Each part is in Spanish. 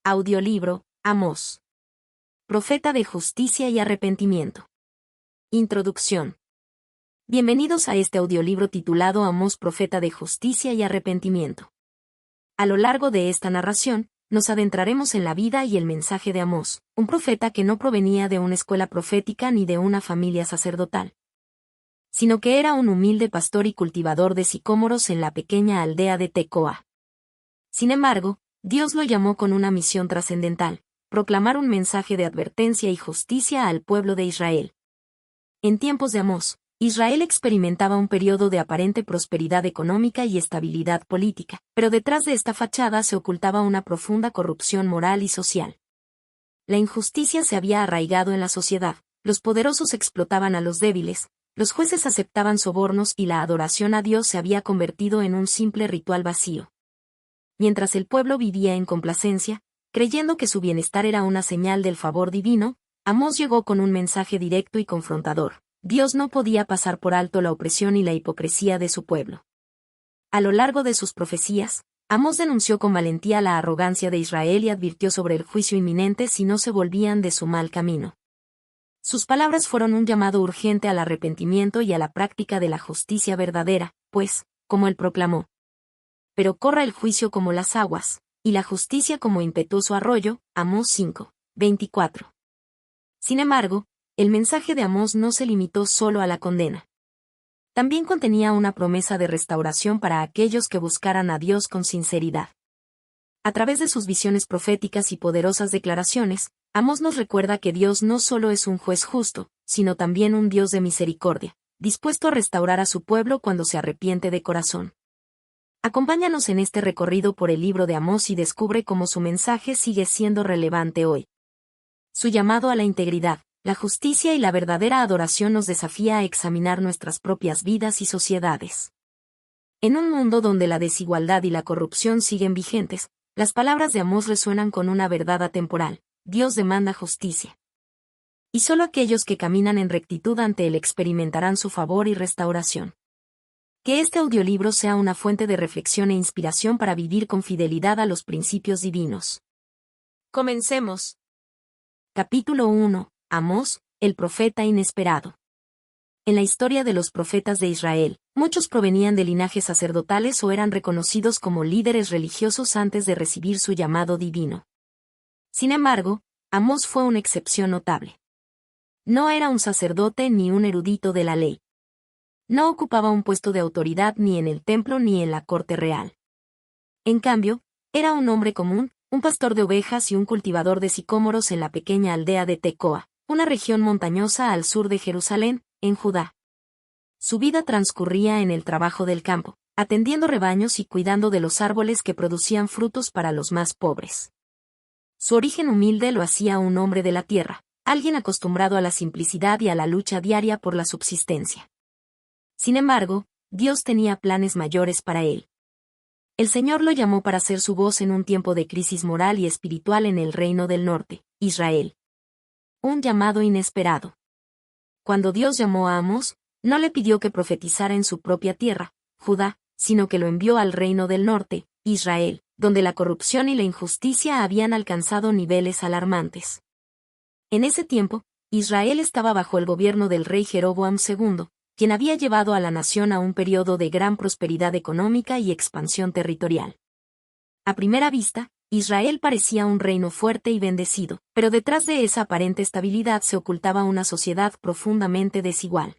Audiolibro, Amós. Profeta de justicia y arrepentimiento. Introducción. Bienvenidos a este audiolibro titulado Amós, profeta de justicia y arrepentimiento. A lo largo de esta narración, nos adentraremos en la vida y el mensaje de Amós, un profeta que no provenía de una escuela profética ni de una familia sacerdotal, sino que era un humilde pastor y cultivador de sicómoros en la pequeña aldea de Tecoa. Sin embargo, Dios lo llamó con una misión trascendental: proclamar un mensaje de advertencia y justicia al pueblo de Israel. En tiempos de Amós, Israel experimentaba un periodo de aparente prosperidad económica y estabilidad política, pero detrás de esta fachada se ocultaba una profunda corrupción moral y social. La injusticia se había arraigado en la sociedad, los poderosos explotaban a los débiles, los jueces aceptaban sobornos y la adoración a Dios se había convertido en un simple ritual vacío. Mientras el pueblo vivía en complacencia, creyendo que su bienestar era una señal del favor divino, Amós llegó con un mensaje directo y confrontador: Dios no podía pasar por alto la opresión y la hipocresía de su pueblo. A lo largo de sus profecías, Amós denunció con valentía la arrogancia de Israel y advirtió sobre el juicio inminente si no se volvían de su mal camino. Sus palabras fueron un llamado urgente al arrepentimiento y a la práctica de la justicia verdadera, pues, como él proclamó, pero corra el juicio como las aguas, y la justicia como impetuoso arroyo. Amós 5, 24. Sin embargo, el mensaje de Amós no se limitó solo a la condena. También contenía una promesa de restauración para aquellos que buscaran a Dios con sinceridad. A través de sus visiones proféticas y poderosas declaraciones, Amós nos recuerda que Dios no solo es un juez justo, sino también un Dios de misericordia, dispuesto a restaurar a su pueblo cuando se arrepiente de corazón. Acompáñanos en este recorrido por el libro de Amós y descubre cómo su mensaje sigue siendo relevante hoy. Su llamado a la integridad, la justicia y la verdadera adoración nos desafía a examinar nuestras propias vidas y sociedades. En un mundo donde la desigualdad y la corrupción siguen vigentes, las palabras de Amós resuenan con una verdad atemporal: Dios demanda justicia. Y solo aquellos que caminan en rectitud ante Él experimentarán su favor y restauración. Que este audiolibro sea una fuente de reflexión e inspiración para vivir con fidelidad a los principios divinos. Comencemos. Capítulo 1. Amós, el profeta inesperado. En la historia de los profetas de Israel, muchos provenían de linajes sacerdotales o eran reconocidos como líderes religiosos antes de recibir su llamado divino. Sin embargo, Amós fue una excepción notable. No era un sacerdote ni un erudito de la ley. No ocupaba un puesto de autoridad ni en el templo ni en la corte real. En cambio, era un hombre común, un pastor de ovejas y un cultivador de sicómoros en la pequeña aldea de Tecoa, una región montañosa al sur de Jerusalén, en Judá. Su vida transcurría en el trabajo del campo, atendiendo rebaños y cuidando de los árboles que producían frutos para los más pobres. Su origen humilde lo hacía un hombre de la tierra, alguien acostumbrado a la simplicidad y a la lucha diaria por la subsistencia. Sin embargo, Dios tenía planes mayores para él. El Señor lo llamó para ser su voz en un tiempo de crisis moral y espiritual en el reino del norte, Israel. Un llamado inesperado. Cuando Dios llamó a Amós, no le pidió que profetizara en su propia tierra, Judá, sino que lo envió al reino del norte, Israel, donde la corrupción y la injusticia habían alcanzado niveles alarmantes. En ese tiempo, Israel estaba bajo el gobierno del rey Jeroboam II, quien había llevado a la nación a un periodo de gran prosperidad económica y expansión territorial. A primera vista, Israel parecía un reino fuerte y bendecido, pero detrás de esa aparente estabilidad se ocultaba una sociedad profundamente desigual.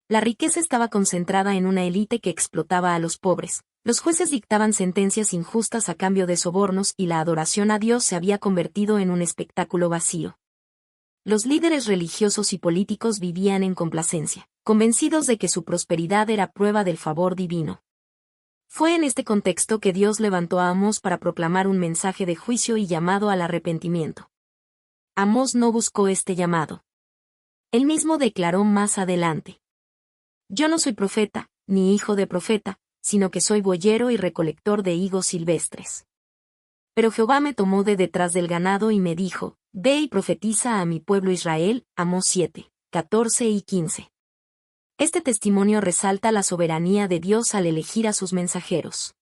La riqueza estaba concentrada en una élite que explotaba a los pobres, los jueces dictaban sentencias injustas a cambio de sobornos y la adoración a Dios se había convertido en un espectáculo vacío. Los líderes religiosos y políticos vivían en complacencia, convencidos de que su prosperidad era prueba del favor divino. Fue en este contexto que Dios levantó a Amós para proclamar un mensaje de juicio y llamado al arrepentimiento. Amós no buscó este llamado. Él mismo declaró más adelante: Yo no soy profeta, ni hijo de profeta, sino que soy boyero y recolector de higos silvestres. Pero Jehová me tomó de detrás del ganado y me dijo: Ve y profetiza a mi pueblo Israel. Amós 7, 14 y 15. Este testimonio resalta la soberanía de Dios al elegir a sus mensajeros.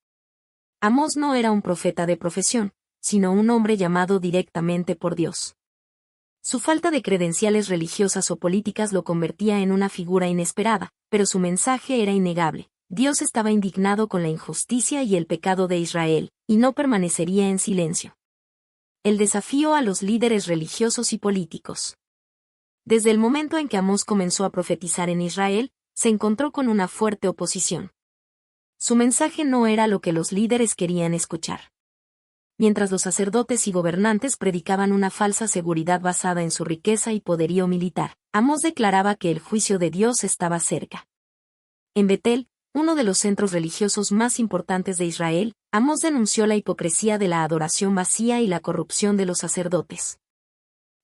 Amós no era un profeta de profesión, sino un hombre llamado directamente por Dios. Su falta de credenciales religiosas o políticas lo convertía en una figura inesperada, pero su mensaje era innegable. Dios estaba indignado con la injusticia y el pecado de Israel, y no permanecería en silencio. El desafío a los líderes religiosos y políticos. Desde el momento en que Amós comenzó a profetizar en Israel, se encontró con una fuerte oposición. Su mensaje no era lo que los líderes querían escuchar. Mientras los sacerdotes y gobernantes predicaban una falsa seguridad basada en su riqueza y poderío militar, Amós declaraba que el juicio de Dios estaba cerca. En Betel, uno de los centros religiosos más importantes de Israel, Amós denunció la hipocresía de la adoración vacía y la corrupción de los sacerdotes.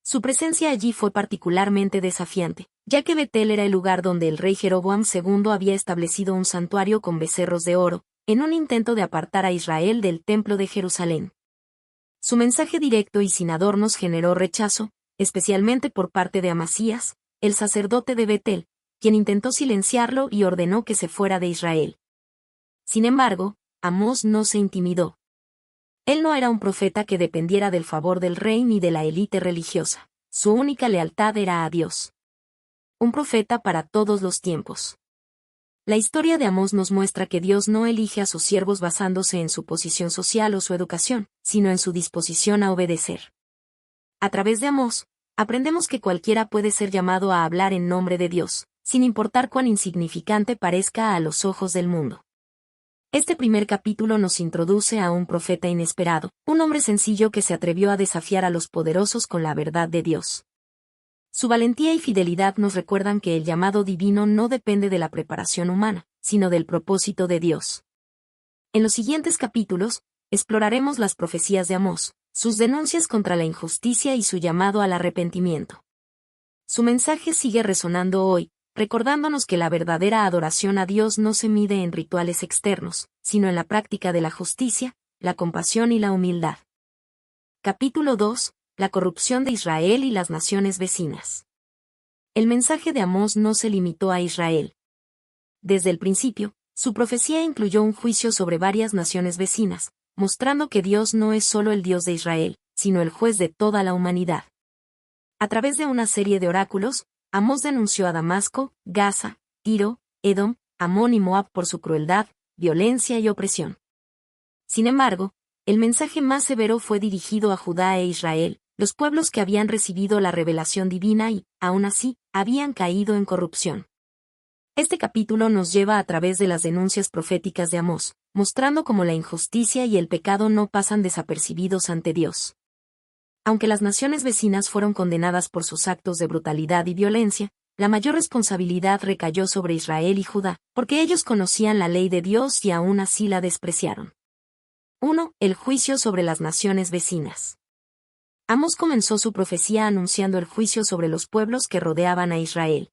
Su presencia allí fue particularmente desafiante, ya que Betel era el lugar donde el rey Jeroboam II había establecido un santuario con becerros de oro, en un intento de apartar a Israel del templo de Jerusalén. Su mensaje directo y sin adornos generó rechazo, especialmente por parte de Amasías, el sacerdote de Betel, quien intentó silenciarlo y ordenó que se fuera de Israel. Sin embargo, Amós no se intimidó. Él no era un profeta que dependiera del favor del rey ni de la élite religiosa. Su única lealtad era a Dios. Un profeta para todos los tiempos. La historia de Amós nos muestra que Dios no elige a sus siervos basándose en su posición social o su educación, sino en su disposición a obedecer. A través de Amós, aprendemos que cualquiera puede ser llamado a hablar en nombre de Dios, sin importar cuán insignificante parezca a los ojos del mundo. Este primer capítulo nos introduce a un profeta inesperado, un hombre sencillo que se atrevió a desafiar a los poderosos con la verdad de Dios. Su valentía y fidelidad nos recuerdan que el llamado divino no depende de la preparación humana, sino del propósito de Dios. En los siguientes capítulos, exploraremos las profecías de Amós, sus denuncias contra la injusticia y su llamado al arrepentimiento. Su mensaje sigue resonando hoy, recordándonos que la verdadera adoración a Dios no se mide en rituales externos, sino en la práctica de la justicia, la compasión y la humildad. Capítulo 2. La corrupción de Israel y las naciones vecinas. El mensaje de Amós no se limitó a Israel. Desde el principio, su profecía incluyó un juicio sobre varias naciones vecinas, mostrando que Dios no es solo el Dios de Israel, sino el juez de toda la humanidad. A través de una serie de oráculos, Amós denunció a Damasco, Gaza, Tiro, Edom, Amón y Moab por su crueldad, violencia y opresión. Sin embargo, el mensaje más severo fue dirigido a Judá e Israel, los pueblos que habían recibido la revelación divina y, aún así, habían caído en corrupción. Este capítulo nos lleva a través de las denuncias proféticas de Amós, mostrando cómo la injusticia y el pecado no pasan desapercibidos ante Dios. Aunque las naciones vecinas fueron condenadas por sus actos de brutalidad y violencia, la mayor responsabilidad recayó sobre Israel y Judá, porque ellos conocían la ley de Dios y aún así la despreciaron. 1. El juicio sobre las naciones vecinas. Amós comenzó su profecía anunciando el juicio sobre los pueblos que rodeaban a Israel.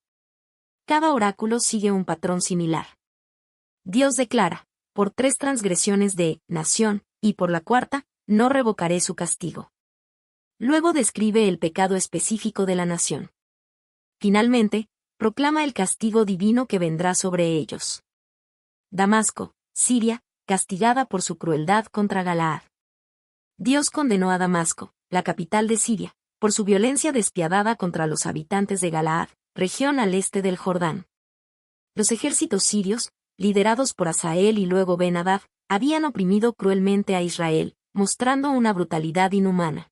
Cada oráculo sigue un patrón similar. Dios declara, por 3 transgresiones de nación, y por la 4, no revocaré su castigo. Luego describe el pecado específico de la nación. Finalmente, proclama el castigo divino que vendrá sobre ellos. Damasco, Siria, castigada por su crueldad contra Galaad. Dios condenó a Damasco, la capital de Siria, por su violencia despiadada contra los habitantes de Galaad, región al este del Jordán. Los ejércitos sirios, liderados por Hazael y luego Ben-Hadad, habían oprimido cruelmente a Israel, mostrando una brutalidad inhumana.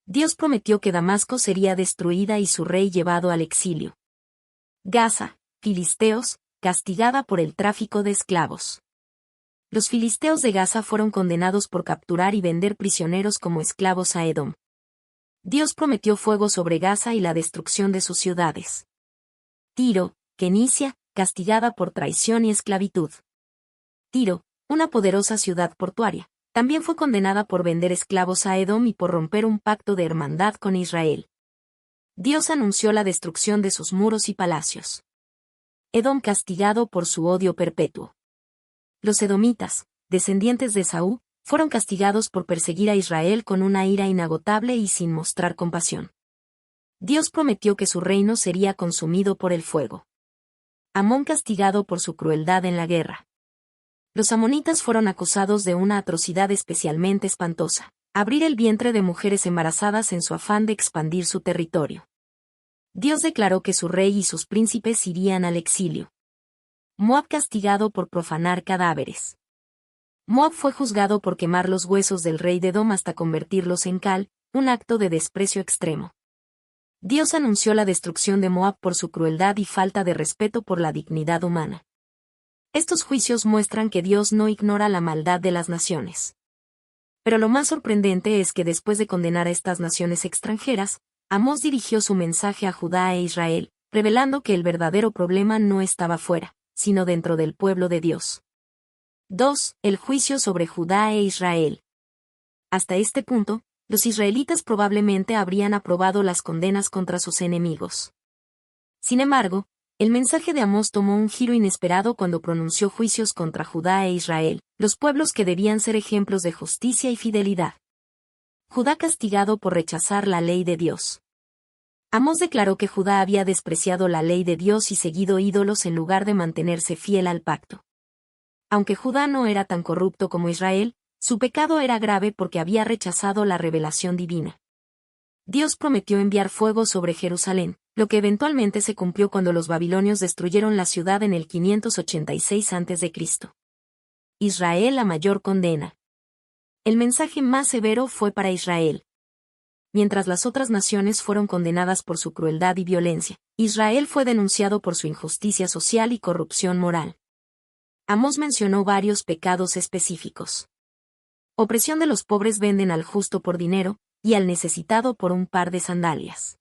Dios prometió que Damasco sería destruida y su rey llevado al exilio. Gaza, filisteos, castigada por el tráfico de esclavos. Los filisteos de Gaza fueron condenados por capturar y vender prisioneros como esclavos a Edom. Dios prometió fuego sobre Gaza y la destrucción de sus ciudades. Tiro, Fenicia, castigada por traición y esclavitud. Tiro, una poderosa ciudad portuaria, también fue condenada por vender esclavos a Edom y por romper un pacto de hermandad con Israel. Dios anunció la destrucción de sus muros y palacios. Edom castigado por su odio perpetuo. Los edomitas, descendientes de Esaú, fueron castigados por perseguir a Israel con una ira inagotable y sin mostrar compasión. Dios prometió que su reino sería consumido por el fuego. Amón castigado por su crueldad en la guerra. Los amonitas fueron acusados de una atrocidad especialmente espantosa. Abrir el vientre de mujeres embarazadas en su afán de expandir su territorio. Dios declaró que su rey y sus príncipes irían al exilio. Moab castigado por profanar cadáveres. Moab fue juzgado por quemar los huesos del rey de Edom hasta convertirlos en cal, un acto de desprecio extremo. Dios anunció la destrucción de Moab por su crueldad y falta de respeto por la dignidad humana. Estos juicios muestran que Dios no ignora la maldad de las naciones. Pero lo más sorprendente es que después de condenar a estas naciones extranjeras, Amós dirigió su mensaje a Judá e Israel, revelando que el verdadero problema no estaba fuera, sino dentro del pueblo de Dios. 2. El juicio sobre Judá e Israel. Hasta este punto, los israelitas probablemente habrían aprobado las condenas contra sus enemigos. Sin embargo, el mensaje de Amós tomó un giro inesperado cuando pronunció juicios contra Judá e Israel, los pueblos que debían ser ejemplos de justicia y fidelidad. Judá castigado por rechazar la ley de Dios. Amós declaró que Judá había despreciado la ley de Dios y seguido ídolos en lugar de mantenerse fiel al pacto. Aunque Judá no era tan corrupto como Israel, su pecado era grave porque había rechazado la revelación divina. Dios prometió enviar fuego sobre Jerusalén, lo que eventualmente se cumplió cuando los babilonios destruyeron la ciudad en el 586 a.C. Israel la mayor condena. El mensaje más severo fue para Israel. Mientras las otras naciones fueron condenadas por su crueldad y violencia, Israel fue denunciado por su injusticia social y corrupción moral. Amós mencionó varios pecados específicos. Opresión de los pobres, venden al justo por dinero, y al necesitado por un par de sandalias.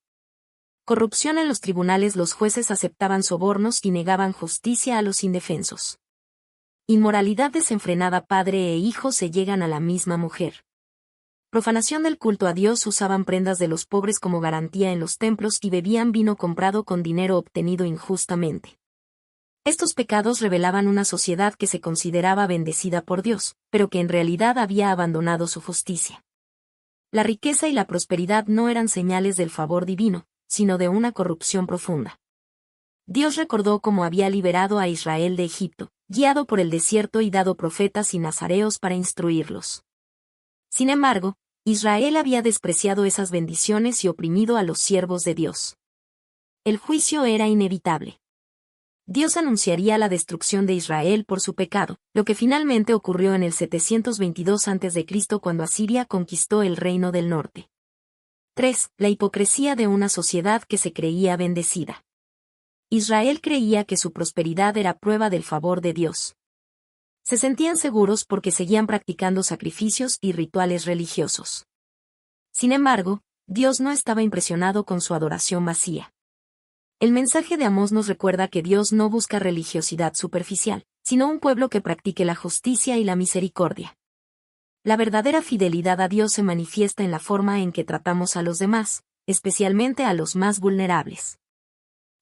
Corrupción en los tribunales, los jueces aceptaban sobornos y negaban justicia a los indefensos. Inmoralidad desenfrenada, padre e hijo se llegan a la misma mujer. Profanación del culto a Dios, usaban prendas de los pobres como garantía en los templos y bebían vino comprado con dinero obtenido injustamente. Estos pecados revelaban una sociedad que se consideraba bendecida por Dios, pero que en realidad había abandonado su justicia. La riqueza y la prosperidad no eran señales del favor divino, sino de una corrupción profunda. Dios recordó cómo había liberado a Israel de Egipto, guiado por el desierto y dado profetas y nazareos para instruirlos. Sin embargo, Israel había despreciado esas bendiciones y oprimido a los siervos de Dios. El juicio era inevitable. Dios anunciaría la destrucción de Israel por su pecado, lo que finalmente ocurrió en el 722 a.C. cuando Asiria conquistó el reino del norte. 3. La hipocresía de una sociedad que se creía bendecida. Israel creía que su prosperidad era prueba del favor de Dios. Se sentían seguros porque seguían practicando sacrificios y rituales religiosos. Sin embargo, Dios no estaba impresionado con su adoración vacía. El mensaje de Amós nos recuerda que Dios no busca religiosidad superficial, sino un pueblo que practique la justicia y la misericordia. La verdadera fidelidad a Dios se manifiesta en la forma en que tratamos a los demás, especialmente a los más vulnerables.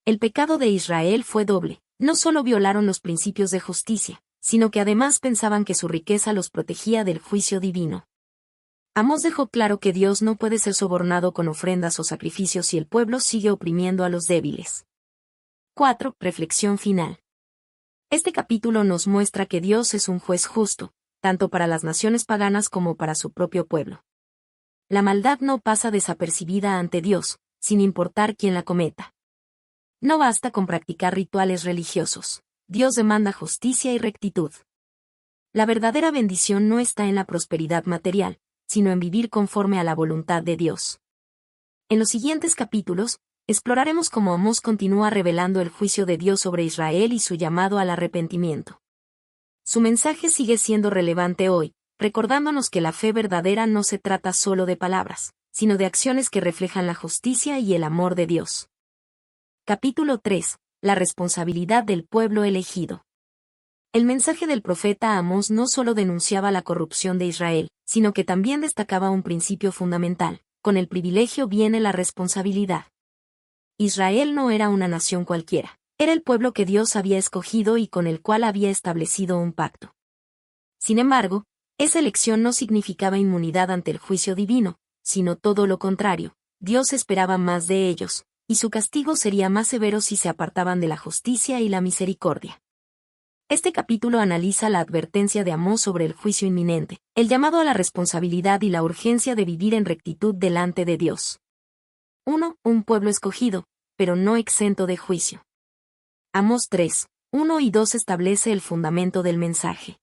El pecado de Israel fue doble, no solo violaron los principios de justicia, sino que además pensaban que su riqueza los protegía del juicio divino. Amós dejó claro que Dios no puede ser sobornado con ofrendas o sacrificios si el pueblo sigue oprimiendo a los débiles. 4. Reflexión final. Este capítulo nos muestra que Dios es un juez justo, tanto para las naciones paganas como para su propio pueblo. La maldad no pasa desapercibida ante Dios, sin importar quién la cometa. No basta con practicar rituales religiosos. Dios demanda justicia y rectitud. La verdadera bendición no está en la prosperidad material, sino en vivir conforme a la voluntad de Dios. En los siguientes capítulos, exploraremos cómo Amós continúa revelando el juicio de Dios sobre Israel y su llamado al arrepentimiento. Su mensaje sigue siendo relevante hoy, recordándonos que la fe verdadera no se trata solo de palabras, sino de acciones que reflejan la justicia y el amor de Dios. Capítulo 3. La responsabilidad del pueblo elegido. El mensaje del profeta Amós no solo denunciaba la corrupción de Israel, sino que también destacaba un principio fundamental: con el privilegio viene la responsabilidad. Israel no era una nación cualquiera, era el pueblo que Dios había escogido y con el cual había establecido un pacto. Sin embargo, esa elección no significaba inmunidad ante el juicio divino, sino todo lo contrario. Dios esperaba más de ellos, y su castigo sería más severo si se apartaban de la justicia y la misericordia. Este capítulo analiza la advertencia de Amós sobre el juicio inminente, el llamado a la responsabilidad y la urgencia de vivir en rectitud delante de Dios. 1. Un pueblo escogido, pero no exento de juicio. Amós 3, 1 y 2 establece el fundamento del mensaje.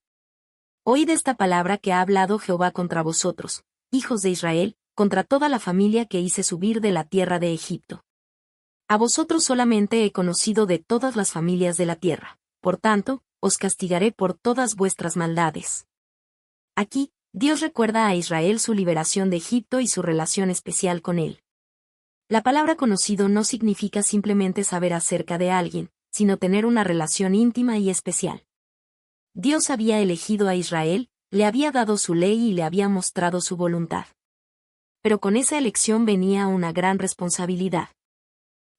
Oíd esta palabra que ha hablado Jehová contra vosotros, hijos de Israel, contra toda la familia que hice subir de la tierra de Egipto. A vosotros solamente he conocido de todas las familias de la tierra, por tanto, os castigaré por todas vuestras maldades. Aquí, Dios recuerda a Israel su liberación de Egipto y su relación especial con él. La palabra conocido no significa simplemente saber acerca de alguien, sino tener una relación íntima y especial. Dios había elegido a Israel, le había dado su ley y le había mostrado su voluntad. Pero con esa elección venía una gran responsabilidad.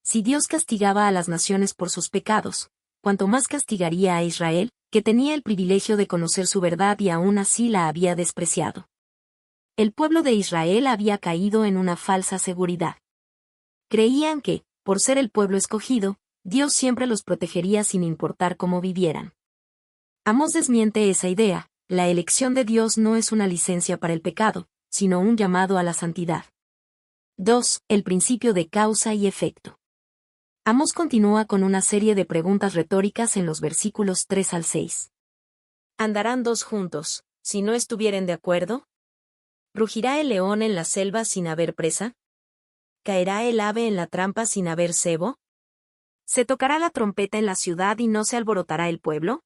Si Dios castigaba a las naciones por sus pecados, cuanto más castigaría a Israel, que tenía el privilegio de conocer su verdad y aún así la había despreciado. El pueblo de Israel había caído en una falsa seguridad. Creían que, por ser el pueblo escogido, Dios siempre los protegería sin importar cómo vivieran. Amós desmiente esa idea. La elección de Dios no es una licencia para el pecado, sino un llamado a la santidad. 2. El principio de causa y efecto. Amós continúa con una serie de preguntas retóricas en los versículos 3 al 6. ¿Andarán dos juntos, si no estuvieren de acuerdo? ¿Rugirá el león en la selva sin haber presa? ¿Caerá el ave en la trampa sin haber cebo? ¿Se tocará la trompeta en la ciudad y no se alborotará el pueblo?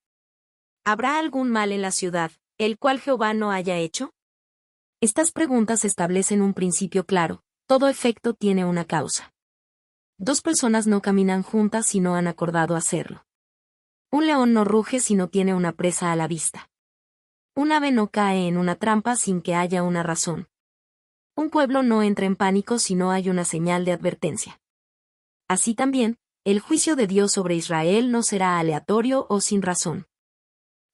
¿Habrá algún mal en la ciudad, el cual Jehová no haya hecho? Estas preguntas establecen un principio claro: todo efecto tiene una causa. Dos personas no caminan juntas si no han acordado hacerlo. Un león no ruge si no tiene una presa a la vista. Un ave no cae en una trampa sin que haya una razón. Un pueblo no entra en pánico si no hay una señal de advertencia. Así también, el juicio de Dios sobre Israel no será aleatorio o sin razón.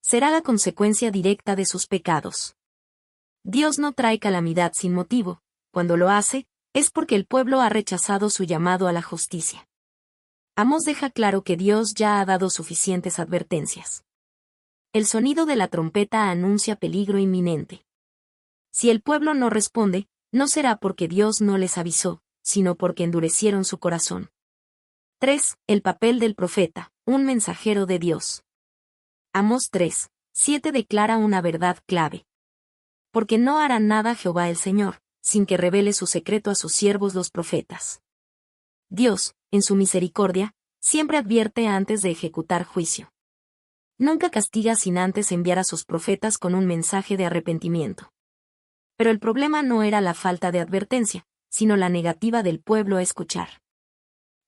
Será la consecuencia directa de sus pecados. Dios no trae calamidad sin motivo. Cuando lo hace, es porque el pueblo ha rechazado su llamado a la justicia. Amós deja claro que Dios ya ha dado suficientes advertencias. El sonido de la trompeta anuncia peligro inminente. Si el pueblo no responde, no será porque Dios no les avisó, sino porque endurecieron su corazón. 3. El papel del profeta, un mensajero de Dios. Amós 3, 7 declara una verdad clave. Porque no hará nada Jehová el Señor, sin que revele su secreto a sus siervos los profetas. Dios, en su misericordia, siempre advierte antes de ejecutar juicio. Nunca castiga sin antes enviar a sus profetas con un mensaje de arrepentimiento. Pero el problema no era la falta de advertencia, sino la negativa del pueblo a escuchar.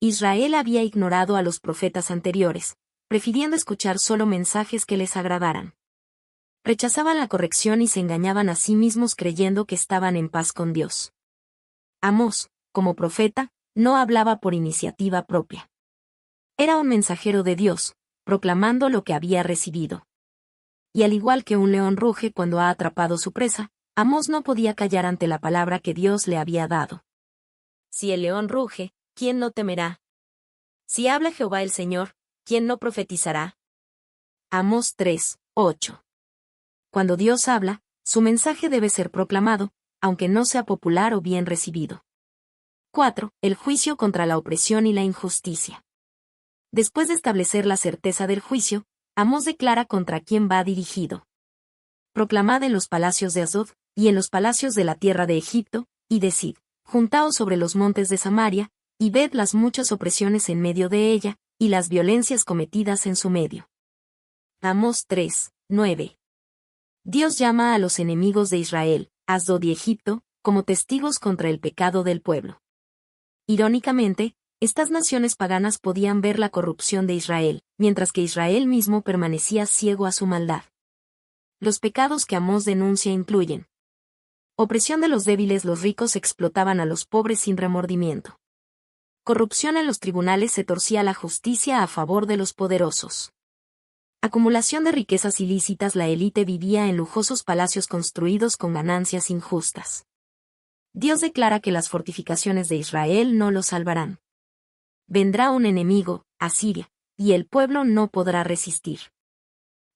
Israel había ignorado a los profetas anteriores, prefiriendo escuchar solo mensajes que les agradaran. Rechazaban la corrección y se engañaban a sí mismos creyendo que estaban en paz con Dios. Amós, como profeta, no hablaba por iniciativa propia. Era un mensajero de Dios, proclamando lo que había recibido. Y al igual que un león ruge cuando ha atrapado su presa, Amós no podía callar ante la palabra que Dios le había dado. Si el león ruge, ¿quién no temerá? Si habla Jehová el Señor, ¿quién no profetizará? Amós 3, 8. Cuando Dios habla, su mensaje debe ser proclamado, aunque no sea popular o bien recibido. 4. El juicio contra la opresión y la injusticia. Después de establecer la certeza del juicio, Amós declara contra quién va dirigido. Proclamad en los palacios de Asdod, y en los palacios de la tierra de Egipto, y decid, juntaos sobre los montes de Samaria, y ved las muchas opresiones en medio de ella, y las violencias cometidas en su medio. Amós 3, 9. Dios llama a los enemigos de Israel, Asdod y Egipto, como testigos contra el pecado del pueblo. Irónicamente, estas naciones paganas podían ver la corrupción de Israel, mientras que Israel mismo permanecía ciego a su maldad. Los pecados que Amós denuncia incluyen: opresión de los débiles, los ricos explotaban a los pobres sin remordimiento. Corrupción en los tribunales, se torcía la justicia a favor de los poderosos. Acumulación de riquezas ilícitas, la élite vivía en lujosos palacios construidos con ganancias injustas. Dios declara que las fortificaciones de Israel no lo salvarán. Vendrá un enemigo, Asiria, y el pueblo no podrá resistir.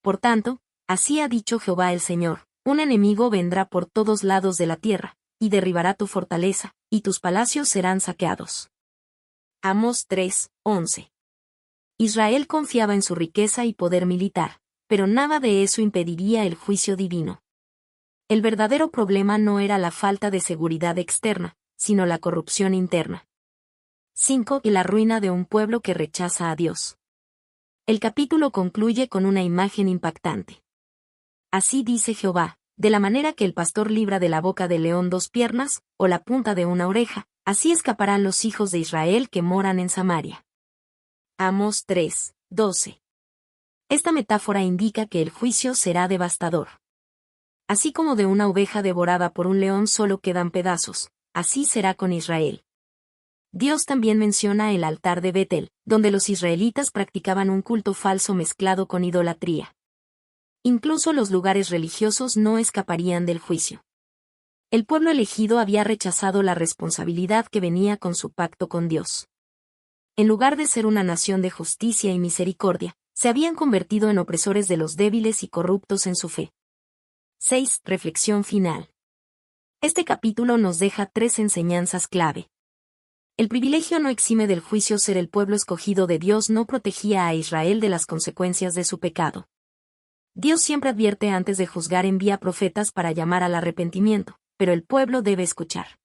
Por tanto, así ha dicho Jehová el Señor, un enemigo vendrá por todos lados de la tierra, y derribará tu fortaleza, y tus palacios serán saqueados. Amós 3:11. Israel confiaba en su riqueza y poder militar, pero nada de eso impediría el juicio divino. El verdadero problema no era la falta de seguridad externa, sino la corrupción interna. 5. Y la ruina de un pueblo que rechaza a Dios. El capítulo concluye con una imagen impactante. Así dice Jehová, de la manera que el pastor libra de la boca del león 2 piernas, o la punta de una oreja, así escaparán los hijos de Israel que moran en Samaria. Amós 3:12. Esta metáfora indica que el juicio será devastador. Así como de una oveja devorada por un león solo quedan pedazos, así será con Israel. Dios también menciona el altar de Betel, donde los israelitas practicaban un culto falso mezclado con idolatría. Incluso los lugares religiosos no escaparían del juicio. El pueblo elegido había rechazado la responsabilidad que venía con su pacto con Dios. En lugar de ser una nación de justicia y misericordia, se habían convertido en opresores de los débiles y corruptos en su fe. 6. Reflexión final. Este capítulo nos deja 3 enseñanzas clave. El privilegio no exime del juicio. Ser el pueblo escogido de Dios no protegía a Israel de las consecuencias de su pecado. Dios siempre advierte antes de juzgar, envía profetas para llamar al arrepentimiento, pero el pueblo debe escuchar.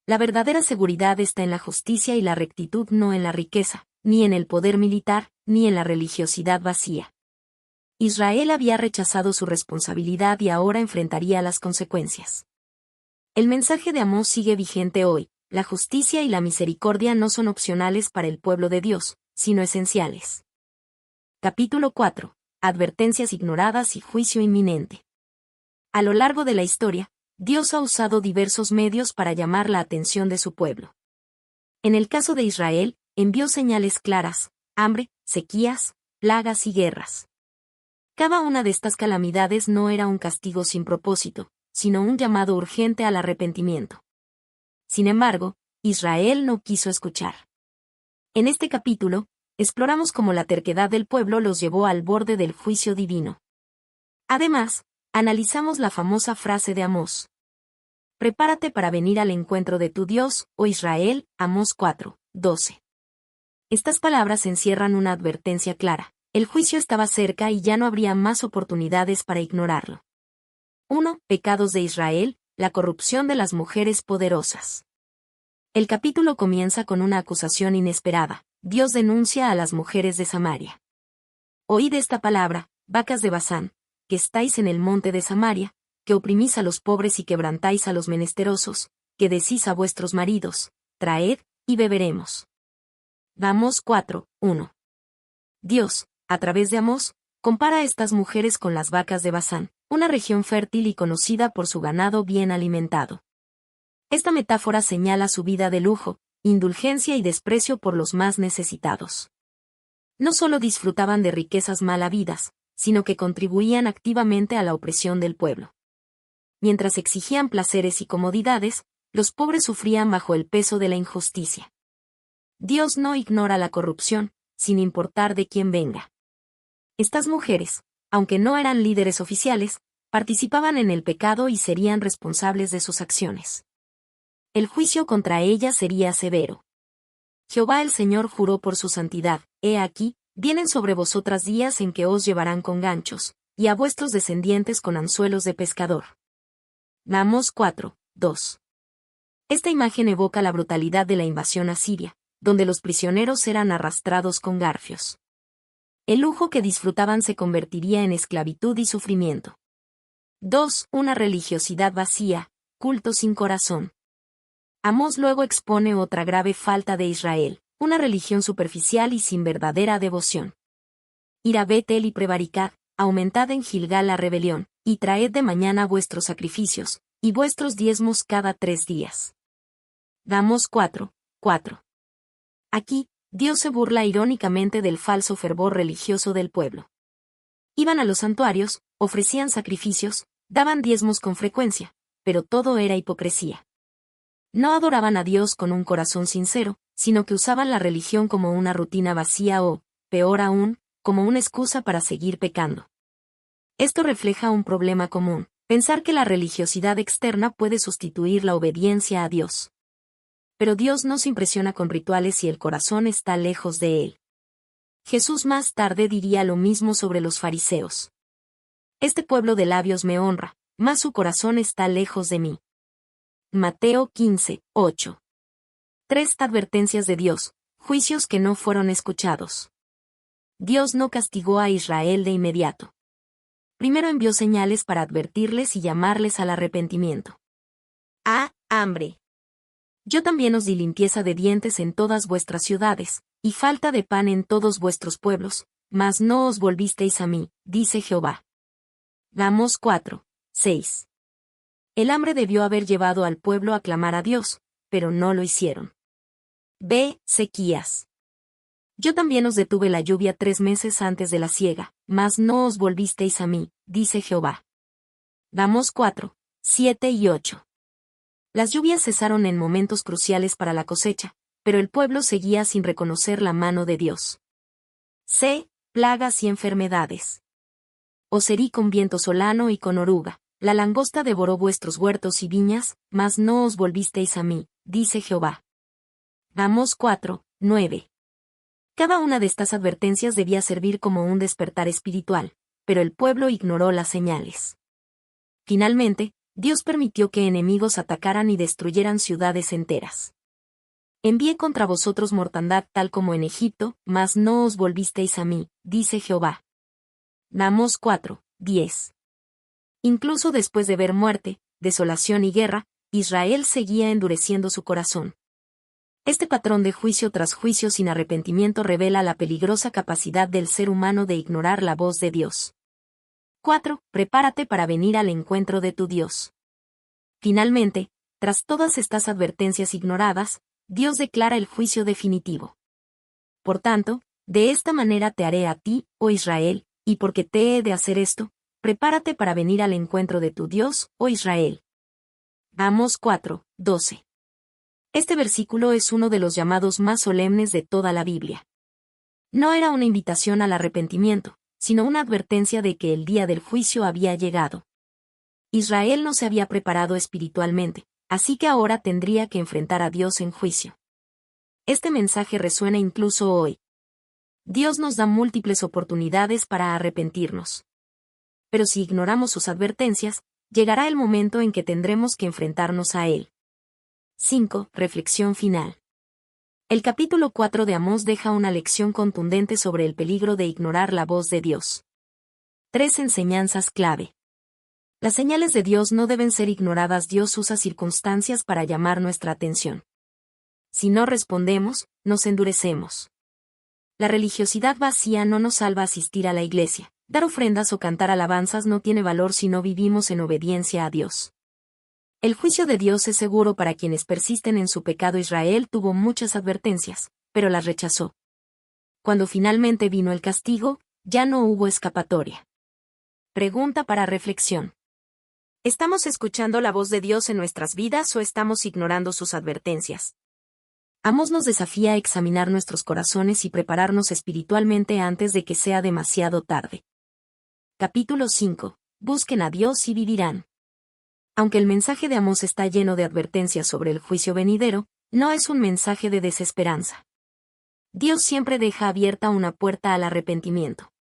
La verdadera seguridad está en la justicia y la rectitud, no en la riqueza, ni en el poder militar, ni en la religiosidad vacía. Israel había rechazado su responsabilidad y ahora enfrentaría las consecuencias. El mensaje de Amós sigue vigente hoy. La justicia y la misericordia no son opcionales para el pueblo de Dios, sino esenciales. Capítulo 4. Advertencias ignoradas y juicio inminente. A lo largo de la historia, Dios ha usado diversos medios para llamar la atención de su pueblo. En el caso de Israel, envió señales claras: hambre, sequías, plagas y guerras. Cada una de estas calamidades no era un castigo sin propósito, sino un llamado urgente al arrepentimiento. Sin embargo, Israel no quiso escuchar. En este capítulo, exploramos cómo la terquedad del pueblo los llevó al borde del juicio divino. Además, analizamos la famosa frase de Amós: prepárate para venir al encuentro de tu Dios, oh Israel, Amós 4:12. Estas palabras encierran una advertencia clara: el juicio estaba cerca y ya no habría más oportunidades para ignorarlo. 1. Pecados de Israel, la corrupción de las mujeres poderosas. El capítulo comienza con una acusación inesperada. Dios denuncia a las mujeres de Samaria. Oíd esta palabra, vacas de Basán, que estáis en el monte de Samaria, que oprimís a los pobres y quebrantáis a los menesterosos, que decís a vuestros maridos: traed, y beberemos. Amós 4:1. Dios, a través de Amós, compara a estas mujeres con las vacas de Basán, una región fértil y conocida por su ganado bien alimentado. Esta metáfora señala su vida de lujo, indulgencia y desprecio por los más necesitados. No solo disfrutaban de riquezas mal habidas, sino que contribuían activamente a la opresión del pueblo. Mientras exigían placeres y comodidades, los pobres sufrían bajo el peso de la injusticia. Dios no ignora la corrupción, sin importar de quién venga. Estas mujeres, aunque no eran líderes oficiales, participaban en el pecado y serían responsables de sus acciones. El juicio contra ellas sería severo. Jehová el Señor juró por su santidad: he aquí, vienen sobre vosotras días en que os llevarán con ganchos, y a vuestros descendientes con anzuelos de pescador. Amós 4:2. Esta imagen evoca la brutalidad de la invasión asiria, donde los prisioneros eran arrastrados con garfios. El lujo que disfrutaban se convertiría en esclavitud y sufrimiento. 2. Una religiosidad vacía, culto sin corazón. Amós luego expone otra grave falta de Israel: una religión superficial y sin verdadera devoción. Ir a Betel y prevaricad, aumentad en Gilgal la rebelión, y traed de mañana vuestros sacrificios, y vuestros diezmos cada 3 días. Amós 4:4. Aquí, Dios se burla irónicamente del falso fervor religioso del pueblo. Iban a los santuarios, ofrecían sacrificios, daban diezmos con frecuencia, pero todo era hipocresía. No adoraban a Dios con un corazón sincero, sino que usaban la religión como una rutina vacía o, peor aún, como una excusa para seguir pecando. Esto refleja un problema común: pensar que la religiosidad externa puede sustituir la obediencia a Dios. Pero Dios no se impresiona con rituales si el corazón está lejos de Él. Jesús más tarde diría lo mismo sobre los fariseos. Este pueblo de labios me honra, mas su corazón está lejos de mí. Mateo 15, 8. 3 advertencias de Dios, juicios que no fueron escuchados. Dios no castigó a Israel de inmediato. Primero envió señales para advertirles y llamarles al arrepentimiento. Hambre. Yo también os di limpieza de dientes en todas vuestras ciudades, y falta de pan en todos vuestros pueblos, mas no os volvisteis a mí, dice Jehová. Amos 4, 6. El hambre debió haber llevado al pueblo a clamar a Dios, pero no lo hicieron. Sequías. Yo también os detuve la lluvia 3 meses antes de la siega, mas no os volvisteis a mí, dice Jehová. Amos 4, 7 y 8. Las lluvias cesaron en momentos cruciales para la cosecha, pero el pueblo seguía sin reconocer la mano de Dios. Plagas y enfermedades. Os herí con viento solano y con oruga, la langosta devoró vuestros huertos y viñas, mas no os volvisteis a mí, dice Jehová. Amos 4, 9. Cada una de estas advertencias debía servir como un despertar espiritual, pero el pueblo ignoró las señales. Finalmente, Dios permitió que enemigos atacaran y destruyeran ciudades enteras. Envié contra vosotros mortandad tal como en Egipto, mas no os volvisteis a mí, dice Jehová. Amos 4, 10. Incluso después de ver muerte, desolación y guerra, Israel seguía endureciendo su corazón. Este patrón de juicio tras juicio sin arrepentimiento revela la peligrosa capacidad del ser humano de ignorar la voz de Dios. 4. Prepárate para venir al encuentro de tu Dios. Finalmente, tras todas estas advertencias ignoradas, Dios declara el juicio definitivo. Por tanto, de esta manera te haré a ti, oh Israel, y porque te he de hacer esto, prepárate para venir al encuentro de tu Dios, oh Israel. Amos 4, 12. Este versículo es uno de los llamados más solemnes de toda la Biblia. No era una invitación al arrepentimiento, sino una advertencia de que el día del juicio había llegado. Israel no se había preparado espiritualmente, así que ahora tendría que enfrentar a Dios en juicio. Este mensaje resuena incluso hoy. Dios nos da múltiples oportunidades para arrepentirnos. Pero si ignoramos sus advertencias, llegará el momento en que tendremos que enfrentarnos a Él. 5. Reflexión final. El capítulo 4 de Amós deja una lección contundente sobre el peligro de ignorar la voz de Dios. 3 enseñanzas clave. Las señales de Dios no deben ser ignoradas. Dios usa circunstancias para llamar nuestra atención. Si no respondemos, nos endurecemos. La religiosidad vacía no nos salva. Asistir a la iglesia, dar ofrendas o cantar alabanzas no tiene valor si no vivimos en obediencia a Dios. El juicio de Dios es seguro para quienes persisten en su pecado. Israel tuvo muchas advertencias, pero las rechazó. Cuando finalmente vino el castigo, ya no hubo escapatoria. Pregunta para reflexión. ¿Estamos escuchando la voz de Dios en nuestras vidas o estamos ignorando sus advertencias? Amós nos desafía a examinar nuestros corazones y prepararnos espiritualmente antes de que sea demasiado tarde. Capítulo 5. Busquen a Dios y vivirán. Aunque el mensaje de Amós está lleno de advertencias sobre el juicio venidero, no es un mensaje de desesperanza. Dios siempre deja abierta una puerta al arrepentimiento.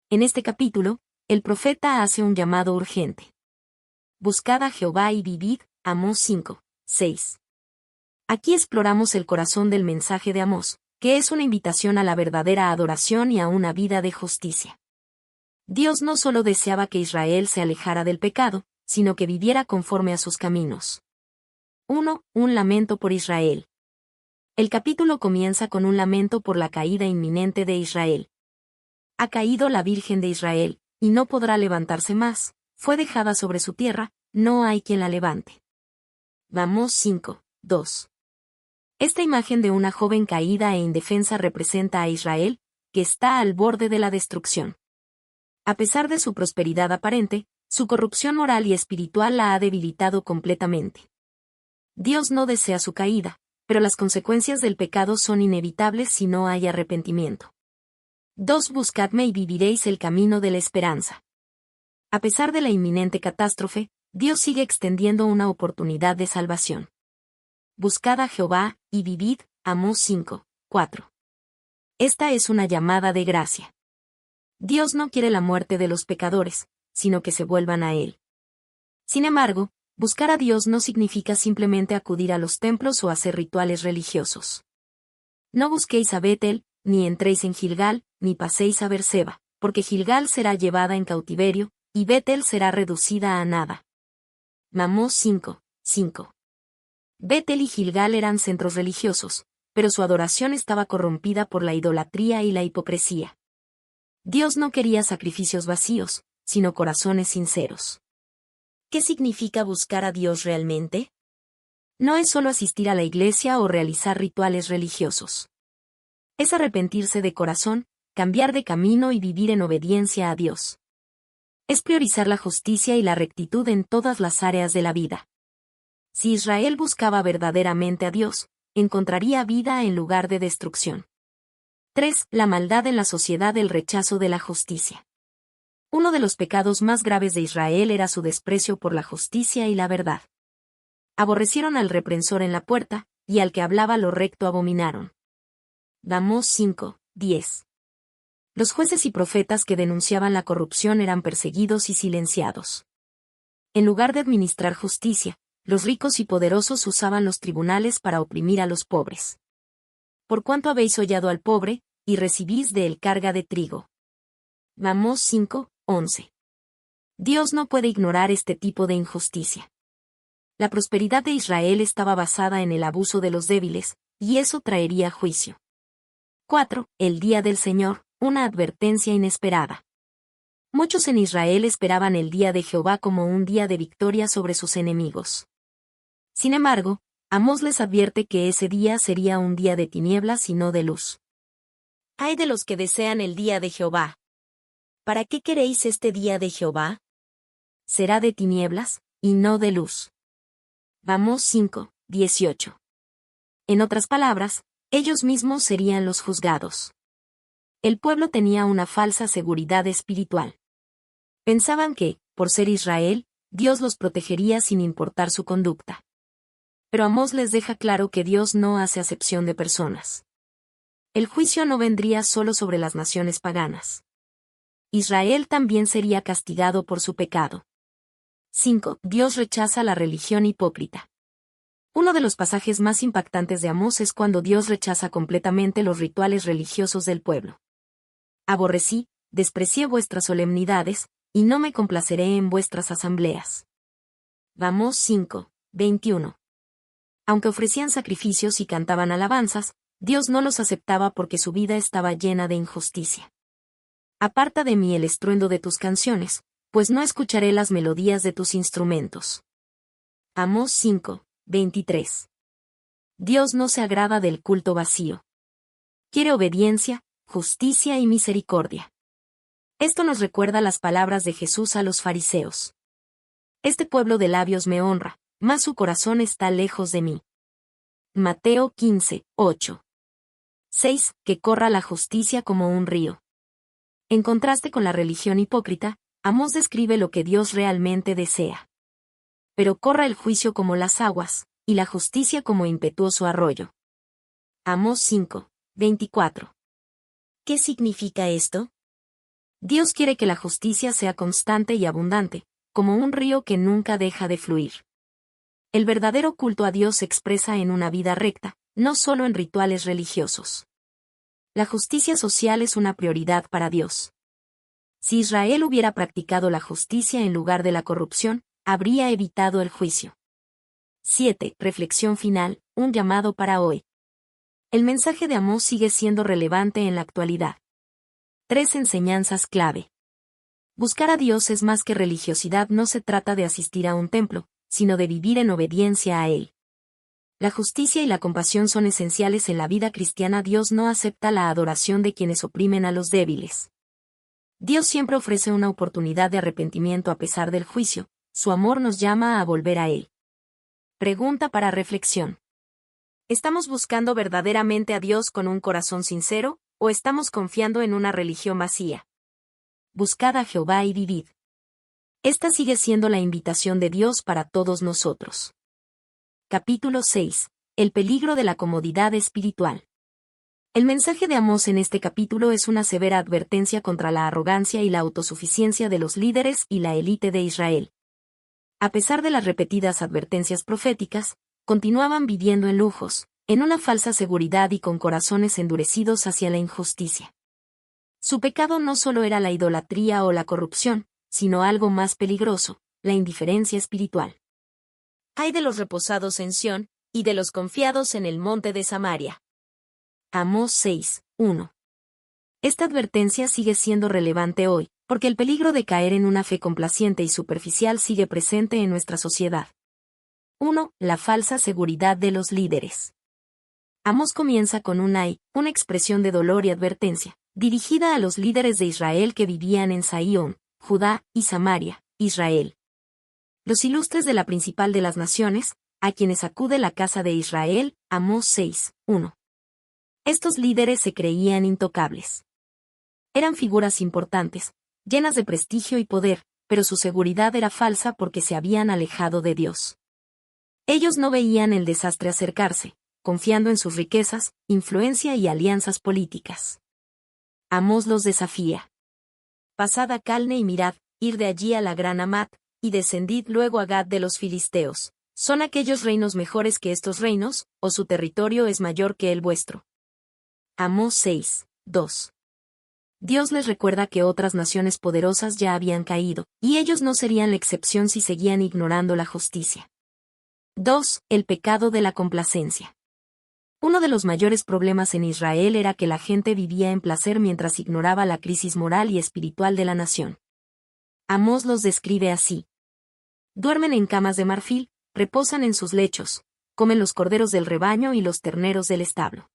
En este capítulo, el profeta hace un llamado urgente. Buscad a Jehová y vivid, Amós 5, 6. Aquí exploramos el corazón del mensaje de Amós, que es una invitación a la verdadera adoración y a una vida de justicia. Dios no solo deseaba que Israel se alejara del pecado, sino que viviera conforme a sus caminos. 1. Un lamento por Israel. El capítulo comienza con un lamento por la caída inminente de Israel. Ha caído la Virgen de Israel, y no podrá levantarse más, fue dejada sobre su tierra, no hay quien la levante. Amós 5, 2. Esta imagen de una joven caída e indefensa representa a Israel, que está al borde de la destrucción. A pesar de su prosperidad aparente, su corrupción moral y espiritual la ha debilitado completamente. Dios no desea su caída, pero las consecuencias del pecado son inevitables si no hay arrepentimiento. 2. Buscadme y viviréis el camino de la esperanza. A pesar de la inminente catástrofe, Dios sigue extendiendo una oportunidad de salvación. Buscad a Jehová, y vivid, Amós 5, 4. Esta es una llamada de gracia. Dios no quiere la muerte de los pecadores, sino que se vuelvan a Él. Sin embargo, buscar a Dios no significa simplemente acudir a los templos o hacer rituales religiosos. No busquéis a Betel, ni entréis en Gilgal, ni paséis a Berseba, porque Gilgal será llevada en cautiverio, y Betel será reducida a nada. Amós 5, 5. Betel y Gilgal eran centros religiosos, pero su adoración estaba corrompida por la idolatría y la hipocresía. Dios no quería sacrificios vacíos, sino corazones sinceros. ¿Qué significa buscar a Dios realmente? No es solo asistir a la iglesia o realizar rituales religiosos. Es arrepentirse de corazón, cambiar de camino y vivir en obediencia a Dios. Es priorizar la justicia y la rectitud en todas las áreas de la vida. Si Israel buscaba verdaderamente a Dios, encontraría vida en lugar de destrucción. 3. La maldad en la sociedad, el rechazo de la justicia. Uno de los pecados más graves de Israel era su desprecio por la justicia y la verdad. Aborrecieron al reprensor en la puerta, y al que hablaba lo recto abominaron. Amós 5, 10. Los jueces y profetas que denunciaban la corrupción eran perseguidos y silenciados. En lugar de administrar justicia, los ricos y poderosos usaban los tribunales para oprimir a los pobres. Por cuanto habéis hollado al pobre, y recibís de él carga de trigo. Amós 5, 11. Dios no puede ignorar este tipo de injusticia. La prosperidad de Israel estaba basada en el abuso de los débiles, y eso traería juicio. 4. El día del Señor, una advertencia inesperada. Muchos en Israel esperaban el día de Jehová como un día de victoria sobre sus enemigos. Sin embargo, Amós les advierte que ese día sería un día de tinieblas y no de luz. Ay de los que desean el día de Jehová. ¿Para qué queréis este día de Jehová? Será de tinieblas, y no de luz. Amós 5, 18. En otras palabras, ellos mismos serían los juzgados. El pueblo tenía una falsa seguridad espiritual. Pensaban que, por ser Israel, Dios los protegería sin importar su conducta. Pero Amós les deja claro que Dios no hace acepción de personas. El juicio no vendría solo sobre las naciones paganas. Israel también sería castigado por su pecado. 5. Dios rechaza la religión hipócrita. Uno de los pasajes más impactantes de Amós es cuando Dios rechaza completamente los rituales religiosos del pueblo. Aborrecí, desprecié vuestras solemnidades, y no me complaceré en vuestras asambleas. Amós 5, 21. Aunque ofrecían sacrificios y cantaban alabanzas, Dios no los aceptaba porque su vida estaba llena de injusticia. Aparta de mí el estruendo de tus canciones, pues no escucharé las melodías de tus instrumentos. Amós 5, 23. Dios no se agrada del culto vacío. Quiere obediencia, justicia y misericordia. Esto nos recuerda las palabras de Jesús a los fariseos. Este pueblo de labios me honra, mas su corazón está lejos de mí. Mateo 15, 8. 6. Que corra la justicia como un río. En contraste con la religión hipócrita, Amós describe lo que Dios realmente desea. Pero corra el juicio como las aguas, y la justicia como impetuoso arroyo. Amós 5, 24. ¿Qué significa esto? Dios quiere que la justicia sea constante y abundante, como un río que nunca deja de fluir. El verdadero culto a Dios se expresa en una vida recta, no solo en rituales religiosos. La justicia social es una prioridad para Dios. Si Israel hubiera practicado la justicia en lugar de la corrupción, habría evitado el juicio. 7. Reflexión final, un llamado para hoy. El mensaje de Amós sigue siendo relevante en la actualidad. 3 enseñanzas clave. Buscar a Dios es más que religiosidad, no se trata de asistir a un templo, sino de vivir en obediencia a Él. La justicia y la compasión son esenciales en la vida cristiana. Dios no acepta la adoración de quienes oprimen a los débiles. Dios siempre ofrece una oportunidad de arrepentimiento a pesar del juicio, su amor nos llama a volver a Él. Pregunta para reflexión. ¿Estamos buscando verdaderamente a Dios con un corazón sincero, o estamos confiando en una religión vacía? Buscad a Jehová y vivid. Esta sigue siendo la invitación de Dios para todos nosotros. Capítulo 6. El peligro de la comodidad espiritual. El mensaje de Amós en este capítulo es una severa advertencia contra la arrogancia y la autosuficiencia de los líderes y la élite de Israel. A pesar de las repetidas advertencias proféticas, continuaban viviendo en lujos, en una falsa seguridad y con corazones endurecidos hacia la injusticia. Su pecado no solo era la idolatría o la corrupción, sino algo más peligroso, la indiferencia espiritual. Ay de los reposados en Sión, y de los confiados en el monte de Samaria. Amós 6, 1. Esta advertencia sigue siendo relevante hoy, porque el peligro de caer en una fe complaciente y superficial sigue presente en nuestra sociedad. 1. La falsa seguridad de los líderes. Amós comienza con un ay, una expresión de dolor y advertencia, dirigida a los líderes de Israel que vivían en Saión, Judá y Samaria, Israel. Los ilustres de la principal de las naciones, a quienes acude la casa de Israel, Amós 6, 1. Estos líderes se creían intocables. Eran figuras importantes, llenas de prestigio y poder, pero su seguridad era falsa porque se habían alejado de Dios. Ellos no veían el desastre acercarse, confiando en sus riquezas, influencia y alianzas políticas. Amós los desafía. Pasad a Calne y mirad, ir de allí a la gran Hamat, y descendid luego a Gad de los filisteos. ¿Son aquellos reinos mejores que estos reinos, o su territorio es mayor que el vuestro? Amós 6, 2. Dios les recuerda que otras naciones poderosas ya habían caído, y ellos no serían la excepción si seguían ignorando la justicia. 2. El pecado de la complacencia. Uno de los mayores problemas en Israel era que la gente vivía en placer mientras ignoraba la crisis moral y espiritual de la nación. Amós los describe así. Duermen en camas de marfil, reposan en sus lechos, comen los corderos del rebaño y los terneros del establo.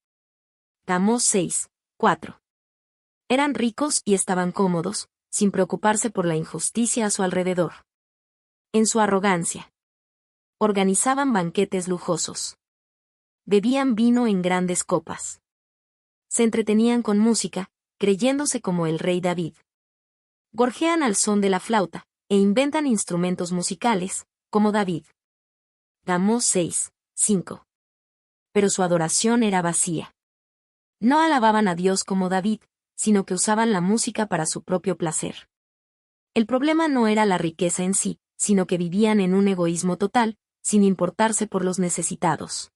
Amós 6, 4. Eran ricos y estaban cómodos, sin preocuparse por la injusticia a su alrededor. En su arrogancia. Organizaban banquetes lujosos. Bebían vino en grandes copas. Se entretenían con música, creyéndose como el rey David. Gorjean al son de la flauta, e inventan instrumentos musicales, como David. Amós 6, 5. Pero su adoración era vacía. No alababan a Dios como David, sino que usaban la música para su propio placer. El problema no era la riqueza en sí, sino que vivían en un egoísmo total, sin importarse por los necesitados.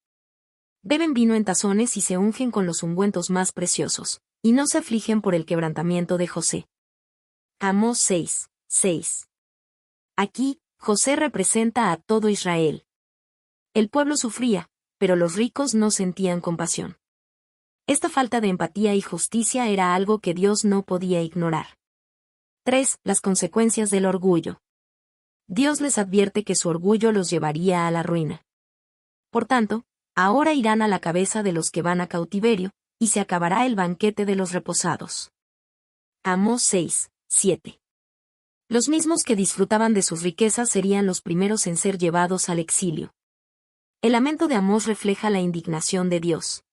Beben vino en tazones y se ungen con los ungüentos más preciosos, y no se afligen por el quebrantamiento de José. Amós 6, 6. Aquí, José representa a todo Israel. El pueblo sufría, pero los ricos no sentían compasión. Esta falta de empatía y justicia era algo que Dios no podía ignorar. 3. Las consecuencias del orgullo. Dios les advierte que su orgullo los llevaría a la ruina. Por tanto, ahora irán a la cabeza de los que van a cautiverio, y se acabará el banquete de los reposados. Amós 6, 7. Los mismos que disfrutaban de sus riquezas serían los primeros en ser llevados al exilio. El lamento de Amós refleja la indignación de Dios.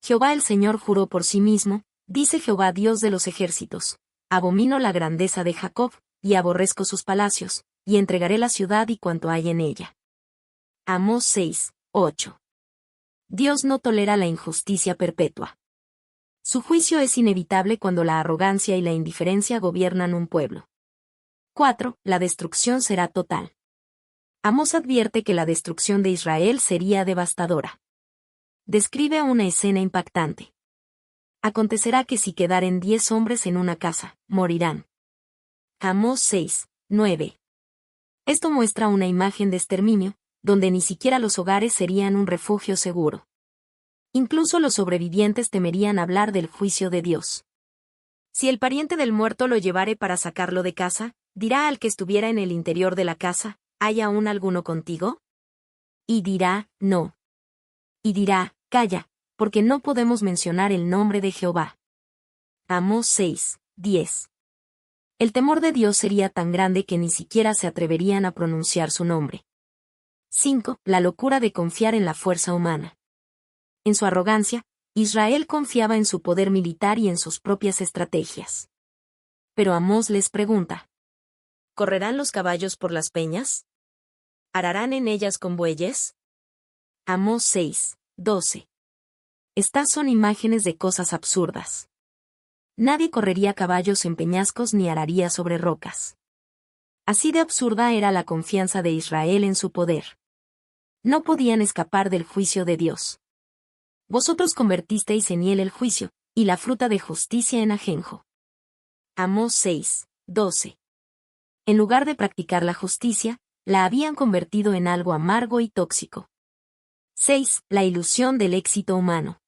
Jehová el Señor juró por sí mismo, dice Jehová Dios de los ejércitos, abomino la grandeza de Jacob, y aborrezco sus palacios, y entregaré la ciudad y cuanto hay en ella. Amós 6, 8. Dios no tolera la injusticia perpetua. Su juicio es inevitable cuando la arrogancia y la indiferencia gobiernan un pueblo. 4. La destrucción será total. Amós advierte que la destrucción de Israel sería devastadora. Describe una escena impactante. Acontecerá que si quedaren 10 hombres en una casa, morirán. Amós 6, 9. Esto muestra una imagen de exterminio, donde ni siquiera los hogares serían un refugio seguro. Incluso los sobrevivientes temerían hablar del juicio de Dios. Si el pariente del muerto lo llevare para sacarlo de casa, dirá al que estuviera en el interior de la casa, ¿hay aún alguno contigo? Y dirá, no. Y dirá, calla, porque no podemos mencionar el nombre de Jehová. Amós 6, 10. El temor de Dios sería tan grande que ni siquiera se atreverían a pronunciar su nombre. 5. La locura de confiar en la fuerza humana. En su arrogancia, Israel confiaba en su poder militar y en sus propias estrategias. Pero Amós les pregunta: ¿Correrán los caballos por las peñas? ¿Ararán en ellas con bueyes? Amós 6, 12. Estas son imágenes de cosas absurdas. Nadie correría caballos en peñascos ni araría sobre rocas. Así de absurda era la confianza de Israel en su poder. No podían escapar del juicio de Dios. Vosotros convertisteis en hiel el juicio, y la fruta de justicia en ajenjo. Amós 6, 12. En lugar de practicar la justicia, la habían convertido en algo amargo y tóxico. 6. La ilusión del éxito humano.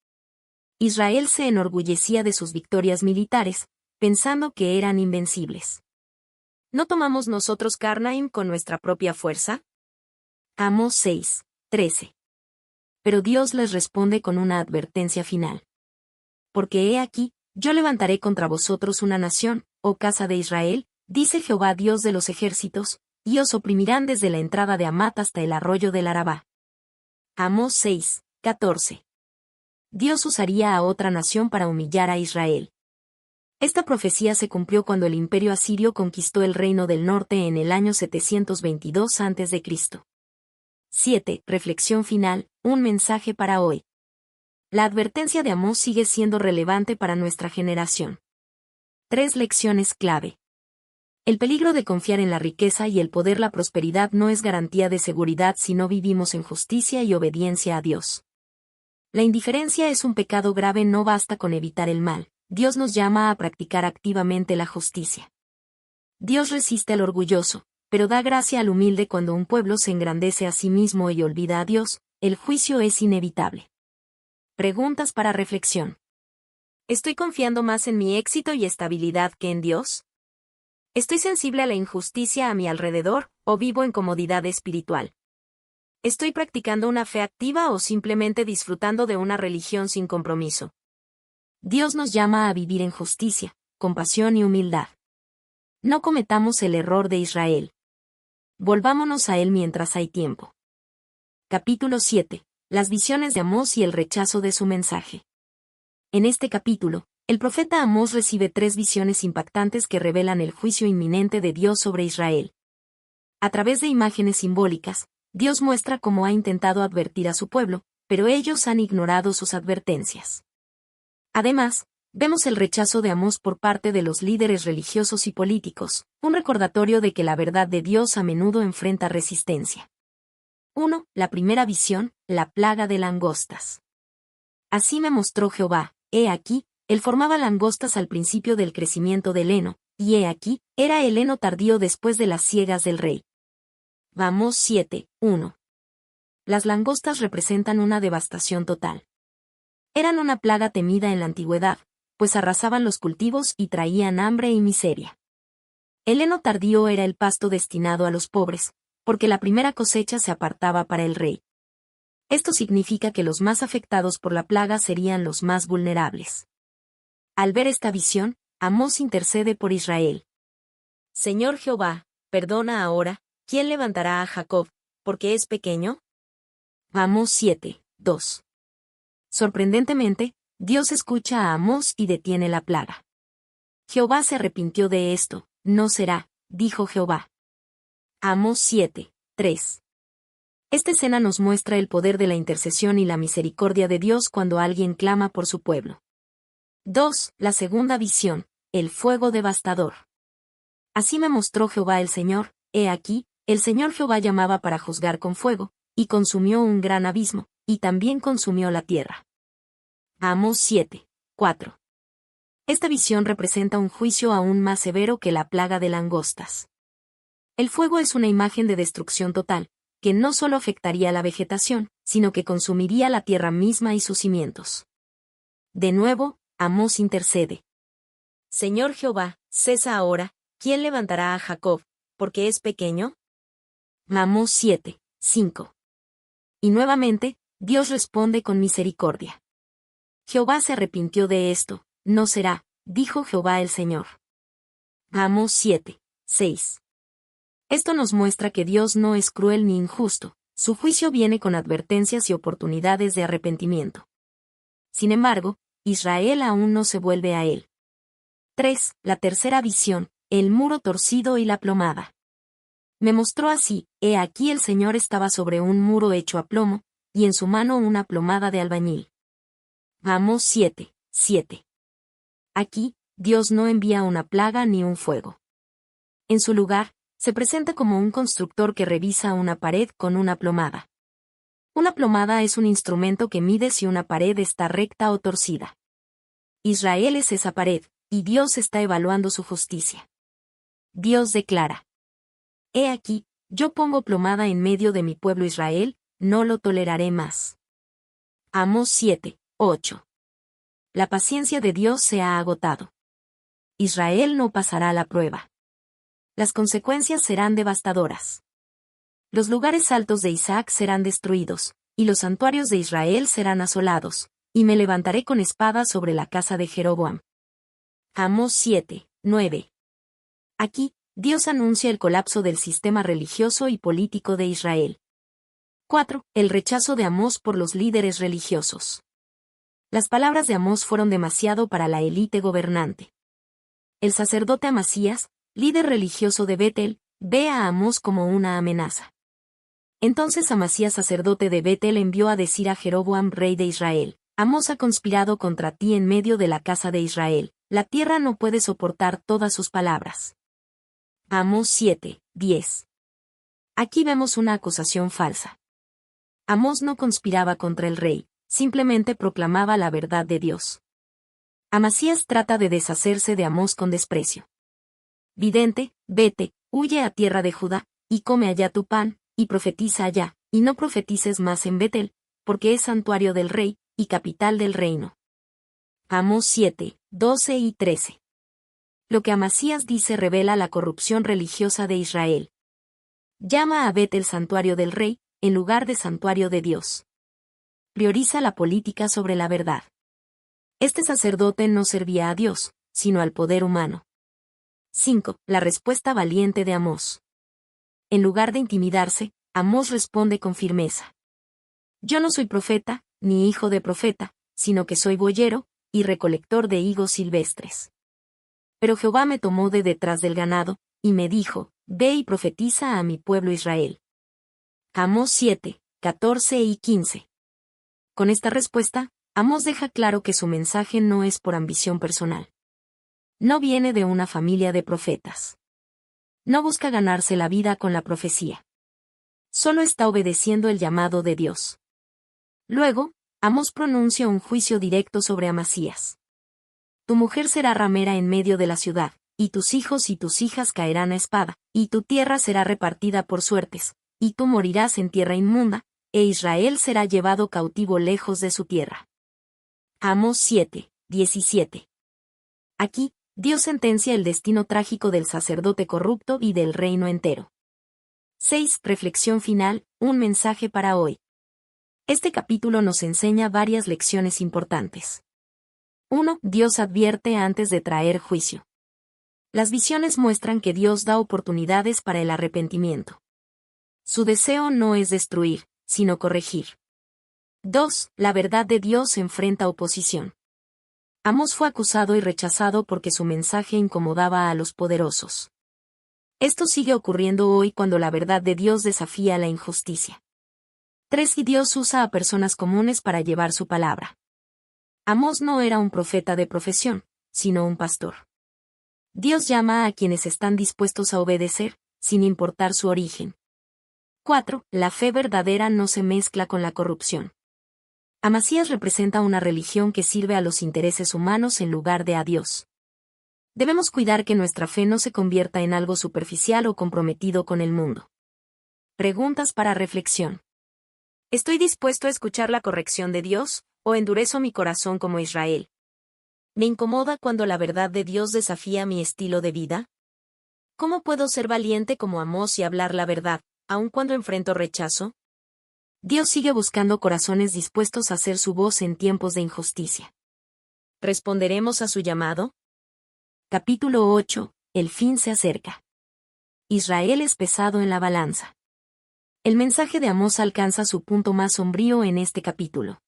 Israel se enorgullecía de sus victorias militares, pensando que eran invencibles. ¿No tomamos nosotros Carnaim con nuestra propia fuerza? Amós 6, 13. Pero Dios les responde con una advertencia final. Porque he aquí, yo levantaré contra vosotros una nación, oh casa de Israel, dice Jehová Dios de los ejércitos, y os oprimirán desde la entrada de Amat hasta el arroyo del Arabá. Amós 6, 14. Dios usaría a otra nación para humillar a Israel. Esta profecía se cumplió cuando el imperio asirio conquistó el reino del norte en el año 722 a.C. 7. Reflexión final, un mensaje para hoy. La advertencia de Amós sigue siendo relevante para nuestra generación. 3 lecciones clave. El peligro de confiar en la riqueza y el poder. La prosperidad no es garantía de seguridad si no vivimos en justicia y obediencia a Dios. La indiferencia es un pecado grave. No basta con evitar el mal. Dios nos llama a practicar activamente la justicia. Dios resiste al orgulloso, pero da gracia al humilde. Cuando un pueblo se engrandece a sí mismo y olvida a Dios, el juicio es inevitable. Preguntas para reflexión. ¿Estoy confiando más en mi éxito y estabilidad que en Dios? ¿Estoy sensible a la injusticia a mi alrededor, o vivo en comodidad espiritual? ¿Estoy practicando una fe activa o simplemente disfrutando de una religión sin compromiso? Dios nos llama a vivir en justicia, compasión y humildad. No cometamos el error de Israel. Volvámonos a Él mientras hay tiempo. Capítulo 7. Las visiones de Amós y el rechazo de su mensaje. En este capítulo, el profeta Amós recibe 3 visiones impactantes que revelan el juicio inminente de Dios sobre Israel. A través de imágenes simbólicas, Dios muestra cómo ha intentado advertir a su pueblo, pero ellos han ignorado sus advertencias. Además, vemos el rechazo de Amós por parte de los líderes religiosos y políticos, un recordatorio de que la verdad de Dios a menudo enfrenta resistencia. 1. La primera visión, la plaga de langostas. Así me mostró Jehová, he aquí, él formaba langostas al principio del crecimiento del heno, y he aquí, era el heno tardío después de las siegas del rey. Amós 7, 1. Las langostas representan una devastación total. Eran una plaga temida en la antigüedad, pues arrasaban los cultivos y traían hambre y miseria. El heno tardío era el pasto destinado a los pobres, porque la primera cosecha se apartaba para el rey. Esto significa que los más afectados por la plaga serían los más vulnerables. Al ver esta visión, Amós intercede por Israel. Señor Jehová, perdona ahora, ¿quién levantará a Jacob, porque es pequeño? Amós 7, 2. Sorprendentemente, Dios escucha a Amós y detiene la plaga. Jehová se arrepintió de esto, no será, dijo Jehová. Amós 7, 3. Esta escena nos muestra el poder de la intercesión y la misericordia de Dios cuando alguien clama por su pueblo. 2. La segunda visión, el fuego devastador. Así me mostró Jehová el Señor, he aquí, el Señor Jehová llamaba para juzgar con fuego, y consumió un gran abismo, y también consumió la tierra. Amós 7, 4. Esta visión representa un juicio aún más severo que la plaga de langostas. El fuego es una imagen de destrucción total, que no solo afectaría la vegetación, sino que consumiría la tierra misma y sus cimientos. De nuevo, Amós intercede. Señor Jehová, cesa ahora, ¿quién levantará a Jacob, porque es pequeño? Amós 7, 5. Y nuevamente, Dios responde con misericordia. Jehová se arrepintió de esto, no será, dijo Jehová el Señor. Amós 7, 6. Esto nos muestra que Dios no es cruel ni injusto, su juicio viene con advertencias y oportunidades de arrepentimiento. Sin embargo, Israel aún no se vuelve a él. 3. La tercera visión, el muro torcido y la plomada. Me mostró así, he aquí el Señor estaba sobre un muro hecho a plomo, y en su mano una plomada de albañil. Amós 7:7. Aquí, Dios no envía una plaga ni un fuego. En su lugar, se presenta como un constructor que revisa una pared con una plomada. Una plomada es un instrumento que mide si una pared está recta o torcida. Israel es esa pared, y Dios está evaluando su justicia. Dios declara: He aquí, yo pongo plomada en medio de mi pueblo Israel, no lo toleraré más. Amós 7:8. La paciencia de Dios se ha agotado. Israel no pasará la prueba. Las consecuencias serán devastadoras. Los lugares altos de Isaac serán destruidos, y los santuarios de Israel serán asolados, y me levantaré con espada sobre la casa de Jeroboam. Amós 7:9. Aquí, Dios anuncia el colapso del sistema religioso y político de Israel. 4. El rechazo de Amós por los líderes religiosos. Las palabras de Amós fueron demasiado para la élite gobernante. El sacerdote Amasías, líder religioso de Betel, ve a Amós como una amenaza. Entonces Amasías, sacerdote de Betel, envió a decir a Jeroboam, rey de Israel: Amós ha conspirado contra ti en medio de la casa de Israel, la tierra no puede soportar todas sus palabras. Amós 7:10. Aquí vemos una acusación falsa. Amós no conspiraba contra el rey, simplemente proclamaba la verdad de Dios. Amasías trata de deshacerse de Amós con desprecio. Vidente, vete, huye a tierra de Judá, y come allá tu pan, y profetiza allá, y no profetices más en Betel, porque es santuario del rey, y capital del reino. Amós 7:12 y 13. Lo que Amasías dice revela la corrupción religiosa de Israel. Llama a Betel santuario del rey, en lugar de santuario de Dios. Prioriza la política sobre la verdad. Este sacerdote no servía a Dios, sino al poder humano. 5. La respuesta valiente de Amós. En lugar de intimidarse, Amós responde con firmeza. Yo no soy profeta, ni hijo de profeta, sino que soy boyero, y recolector de higos silvestres. Pero Jehová me tomó de detrás del ganado, y me dijo: Ve y profetiza a mi pueblo Israel. Amós 7:14 y 15. Con esta respuesta, Amós deja claro que su mensaje no es por ambición personal. No viene de una familia de profetas. No busca ganarse la vida con la profecía. Solo está obedeciendo el llamado de Dios. Luego, Amós pronuncia un juicio directo sobre Amasías. Tu mujer será ramera en medio de la ciudad, y tus hijos y tus hijas caerán a espada, y tu tierra será repartida por suertes, y tú morirás en tierra inmunda, e Israel será llevado cautivo lejos de su tierra. Amós 7:17. Aquí, Dios sentencia el destino trágico del sacerdote corrupto y del reino entero. 6. Reflexión final, un mensaje para hoy. Este capítulo nos enseña varias lecciones importantes. 1. Dios advierte antes de traer juicio. Las visiones muestran que Dios da oportunidades para el arrepentimiento. Su deseo no es destruir, sino corregir. 2. La verdad de Dios enfrenta oposición. Amós fue acusado y rechazado porque su mensaje incomodaba a los poderosos. Esto sigue ocurriendo hoy cuando la verdad de Dios desafía la injusticia. 3. Y Dios usa a personas comunes para llevar su palabra. Amós no era un profeta de profesión, sino un pastor. Dios llama a quienes están dispuestos a obedecer, sin importar su origen. 4. La fe verdadera no se mezcla con la corrupción. Amasías representa una religión que sirve a los intereses humanos en lugar de a Dios. Debemos cuidar que nuestra fe no se convierta en algo superficial o comprometido con el mundo. Preguntas para reflexión. ¿Estoy dispuesto a escuchar la corrección de Dios, o endurezco mi corazón como Israel? ¿Me incomoda cuando la verdad de Dios desafía mi estilo de vida? ¿Cómo puedo ser valiente como Amós y hablar la verdad, aun cuando enfrento rechazo? Dios sigue buscando corazones dispuestos a hacer su voz en tiempos de injusticia. ¿Responderemos a su llamado? Capítulo 8. El fin se acerca. Israel es pesado en la balanza. El mensaje de Amós alcanza su punto más sombrío en este capítulo.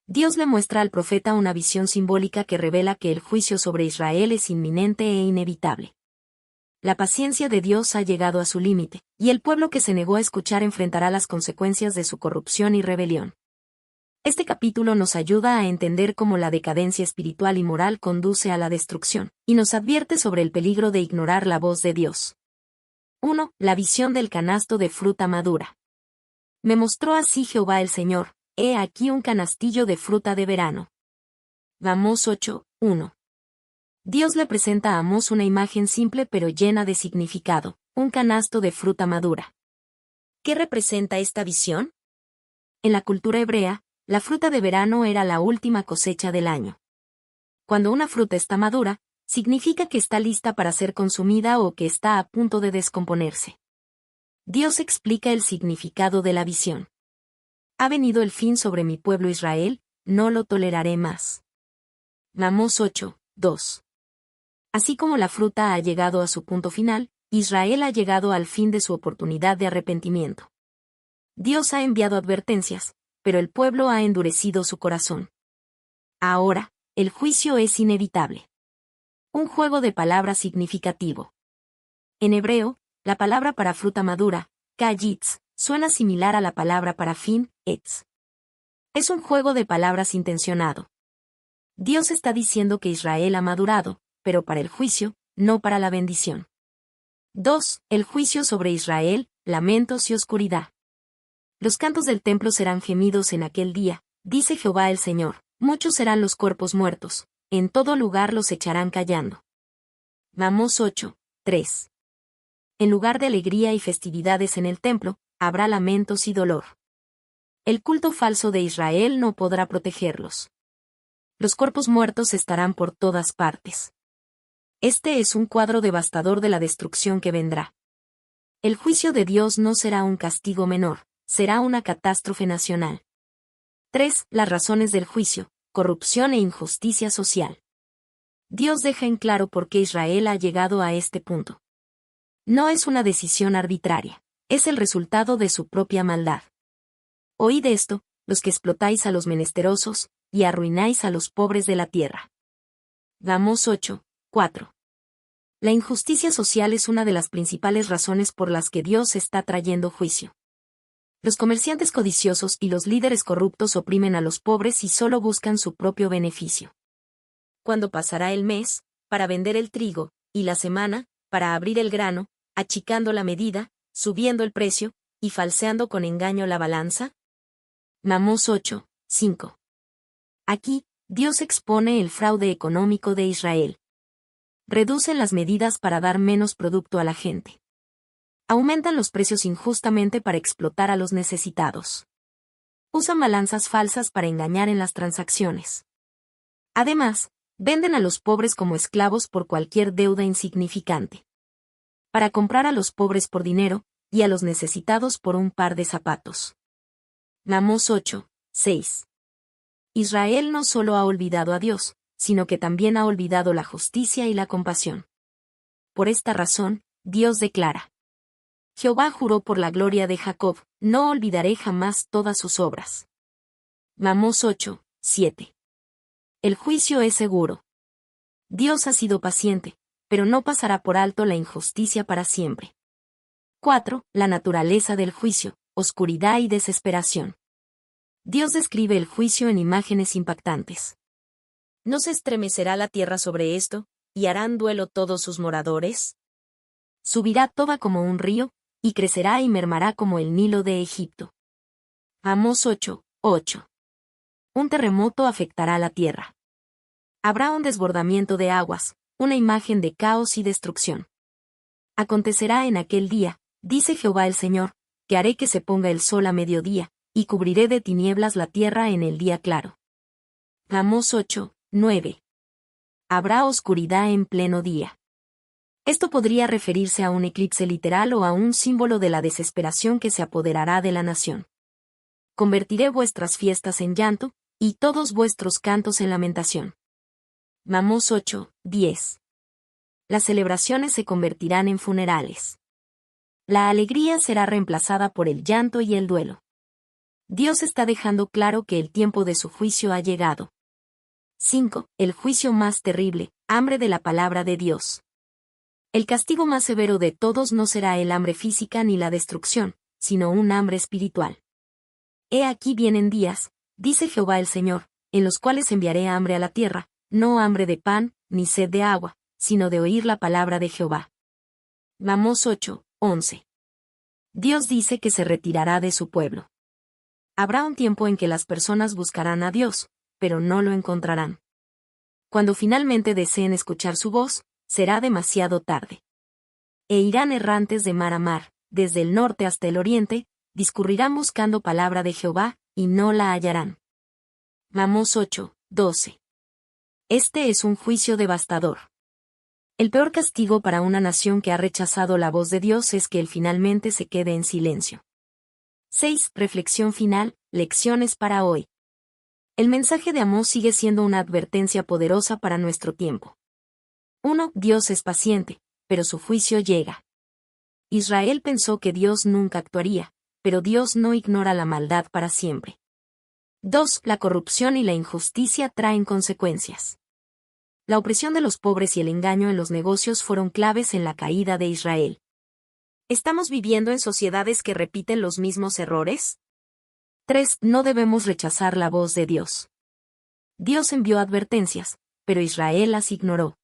Dios le muestra al profeta una visión simbólica que revela que el juicio sobre Israel es inminente e inevitable. La paciencia de Dios ha llegado a su límite, y el pueblo que se negó a escuchar enfrentará las consecuencias de su corrupción y rebelión. Este capítulo nos ayuda a entender cómo la decadencia espiritual y moral conduce a la destrucción, y nos advierte sobre el peligro de ignorar la voz de Dios. 1. La visión del canasto de fruta madura. Me mostró así Jehová el Señor, he aquí un canastillo de fruta de verano. Amós 8, 1. Dios le presenta a Amós una imagen simple pero llena de significado, un canasto de fruta madura. ¿Qué representa esta visión? En la cultura hebrea, la fruta de verano era la última cosecha del año. Cuando una fruta está madura, significa que está lista para ser consumida o que está a punto de descomponerse. Dios explica el significado de la visión. Ha venido el fin sobre mi pueblo Israel, no lo toleraré más. Amós 8, 2. Así como la fruta ha llegado a su punto final, Israel ha llegado al fin de su oportunidad de arrepentimiento. Dios ha enviado advertencias, pero el pueblo ha endurecido su corazón. Ahora, el juicio es inevitable. Un juego de palabras significativo. En hebreo, la palabra para fruta madura, kayitz, suena similar a la palabra para fin, etz. Es un juego de palabras intencionado. Dios está diciendo que Israel ha madurado, pero para el juicio, no para la bendición. 2. El juicio sobre Israel, lamentos y oscuridad. Los cantos del templo serán gemidos en aquel día, dice Jehová el Señor, muchos serán los cuerpos muertos, en todo lugar los echarán callando. Amós 8, 3. En lugar de alegría y festividades en el templo, habrá lamentos y dolor. El culto falso de Israel no podrá protegerlos. Los cuerpos muertos estarán por todas partes. Este es un cuadro devastador de la destrucción que vendrá. El juicio de Dios no será un castigo menor, será una catástrofe nacional. 3. Las razones del juicio, corrupción e injusticia social. Dios deja en claro por qué Israel ha llegado a este punto. No es una decisión arbitraria, es el resultado de su propia maldad. Oíd esto, los que explotáis a los menesterosos, y arruináis a los pobres de la tierra. Amós 8, 4. La injusticia social es una de las principales razones por las que Dios está trayendo juicio. Los comerciantes codiciosos y los líderes corruptos oprimen a los pobres y solo buscan su propio beneficio. Cuando pasará el mes, para vender el trigo, y la semana, para abrir el grano, achicando la medida, subiendo el precio, y falseando con engaño la balanza? Amós 8, 5. Aquí, Dios expone el fraude económico de Israel. Reducen las medidas para dar menos producto a la gente. Aumentan los precios injustamente para explotar a los necesitados. Usan balanzas falsas para engañar en las transacciones. Además, venden a los pobres como esclavos por cualquier deuda insignificante. Para comprar a los pobres por dinero, y a los necesitados por un par de zapatos. Amós 8, 6. Israel no solo ha olvidado a Dios, sino que también ha olvidado la justicia y la compasión. Por esta razón, Dios declara: Jehová juró por la gloria de Jacob, no olvidaré jamás todas sus obras. Amós 8, 7. El juicio es seguro. Dios ha sido paciente, pero no pasará por alto la injusticia para siempre. 4. La naturaleza del juicio, oscuridad y desesperación. Dios describe el juicio en imágenes impactantes. ¿No se estremecerá la tierra sobre esto, y harán duelo todos sus moradores? Subirá toda como un río, y crecerá y mermará como el Nilo de Egipto. Amós 8, 8. Un terremoto afectará la tierra. Habrá un desbordamiento de aguas, una imagen de caos y destrucción. Acontecerá en aquel día, dice Jehová el Señor, que haré que se ponga el sol a mediodía, y cubriré de tinieblas la tierra en el día claro. Amós 8, 9. Habrá oscuridad en pleno día. Esto podría referirse a un eclipse literal o a un símbolo de la desesperación que se apoderará de la nación. Convertiré vuestras fiestas en llanto, y todos vuestros cantos en lamentación. Amós 8, 10. Las celebraciones se convertirán en funerales. La alegría será reemplazada por el llanto y el duelo. Dios está dejando claro que el tiempo de su juicio ha llegado. 5. El juicio más terrible, hambre de la palabra de Dios. El castigo más severo de todos no será el hambre física ni la destrucción, sino un hambre espiritual. He aquí vienen días, dice Jehová el Señor, en los cuales enviaré hambre a la tierra, no hambre de pan, ni sed de agua, sino de oír la palabra de Jehová. Amós 8:11. Dios dice que se retirará de su pueblo. Habrá un tiempo en que las personas buscarán a Dios, pero no lo encontrarán. Cuando finalmente deseen escuchar su voz, será demasiado tarde. E irán errantes de mar a mar, desde el norte hasta el oriente, discurrirán buscando palabra de Jehová, y no la hallarán. Amós 8:12. Este es un juicio devastador. El peor castigo para una nación que ha rechazado la voz de Dios es que él finalmente se quede en silencio. 6. Reflexión final, lecciones para hoy. El mensaje de Amós sigue siendo una advertencia poderosa para nuestro tiempo. 1. Dios es paciente, pero su juicio llega. Israel pensó que Dios nunca actuaría, pero Dios no ignora la maldad para siempre. 2. La corrupción y la injusticia traen consecuencias. La opresión de los pobres y el engaño en los negocios fueron claves en la caída de Israel. ¿Estamos viviendo en sociedades que repiten los mismos errores? 3. No debemos rechazar la voz de Dios. Dios envió advertencias, pero Israel las ignoró.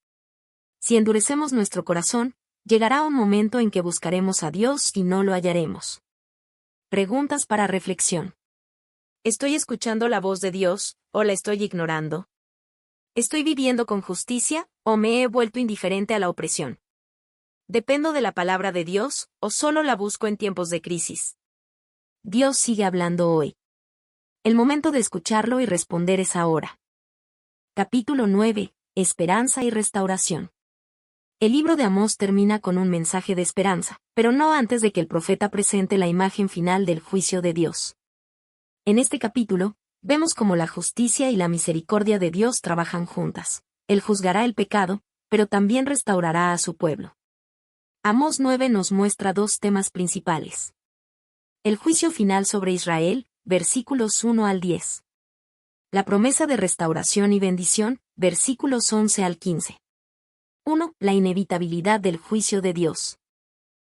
Si endurecemos nuestro corazón, llegará un momento en que buscaremos a Dios y no lo hallaremos. Preguntas para reflexión. ¿Estoy escuchando la voz de Dios, o la estoy ignorando? ¿Estoy viviendo con justicia, o me he vuelto indiferente a la opresión? ¿Dependo de la palabra de Dios, o solo la busco en tiempos de crisis? Dios sigue hablando hoy. El momento de escucharlo y responder es ahora. Capítulo 9. Esperanza y restauración. El libro de Amós termina con un mensaje de esperanza, pero no antes de que el profeta presente la imagen final del juicio de Dios. En este capítulo, vemos cómo la justicia y la misericordia de Dios trabajan juntas. Él juzgará el pecado, pero también restaurará a su pueblo. Amós 9 nos muestra dos temas principales. El juicio final sobre Israel, versículos 1 al 10. La promesa de restauración y bendición, versículos 11 al 15. 1. La inevitabilidad del juicio de Dios.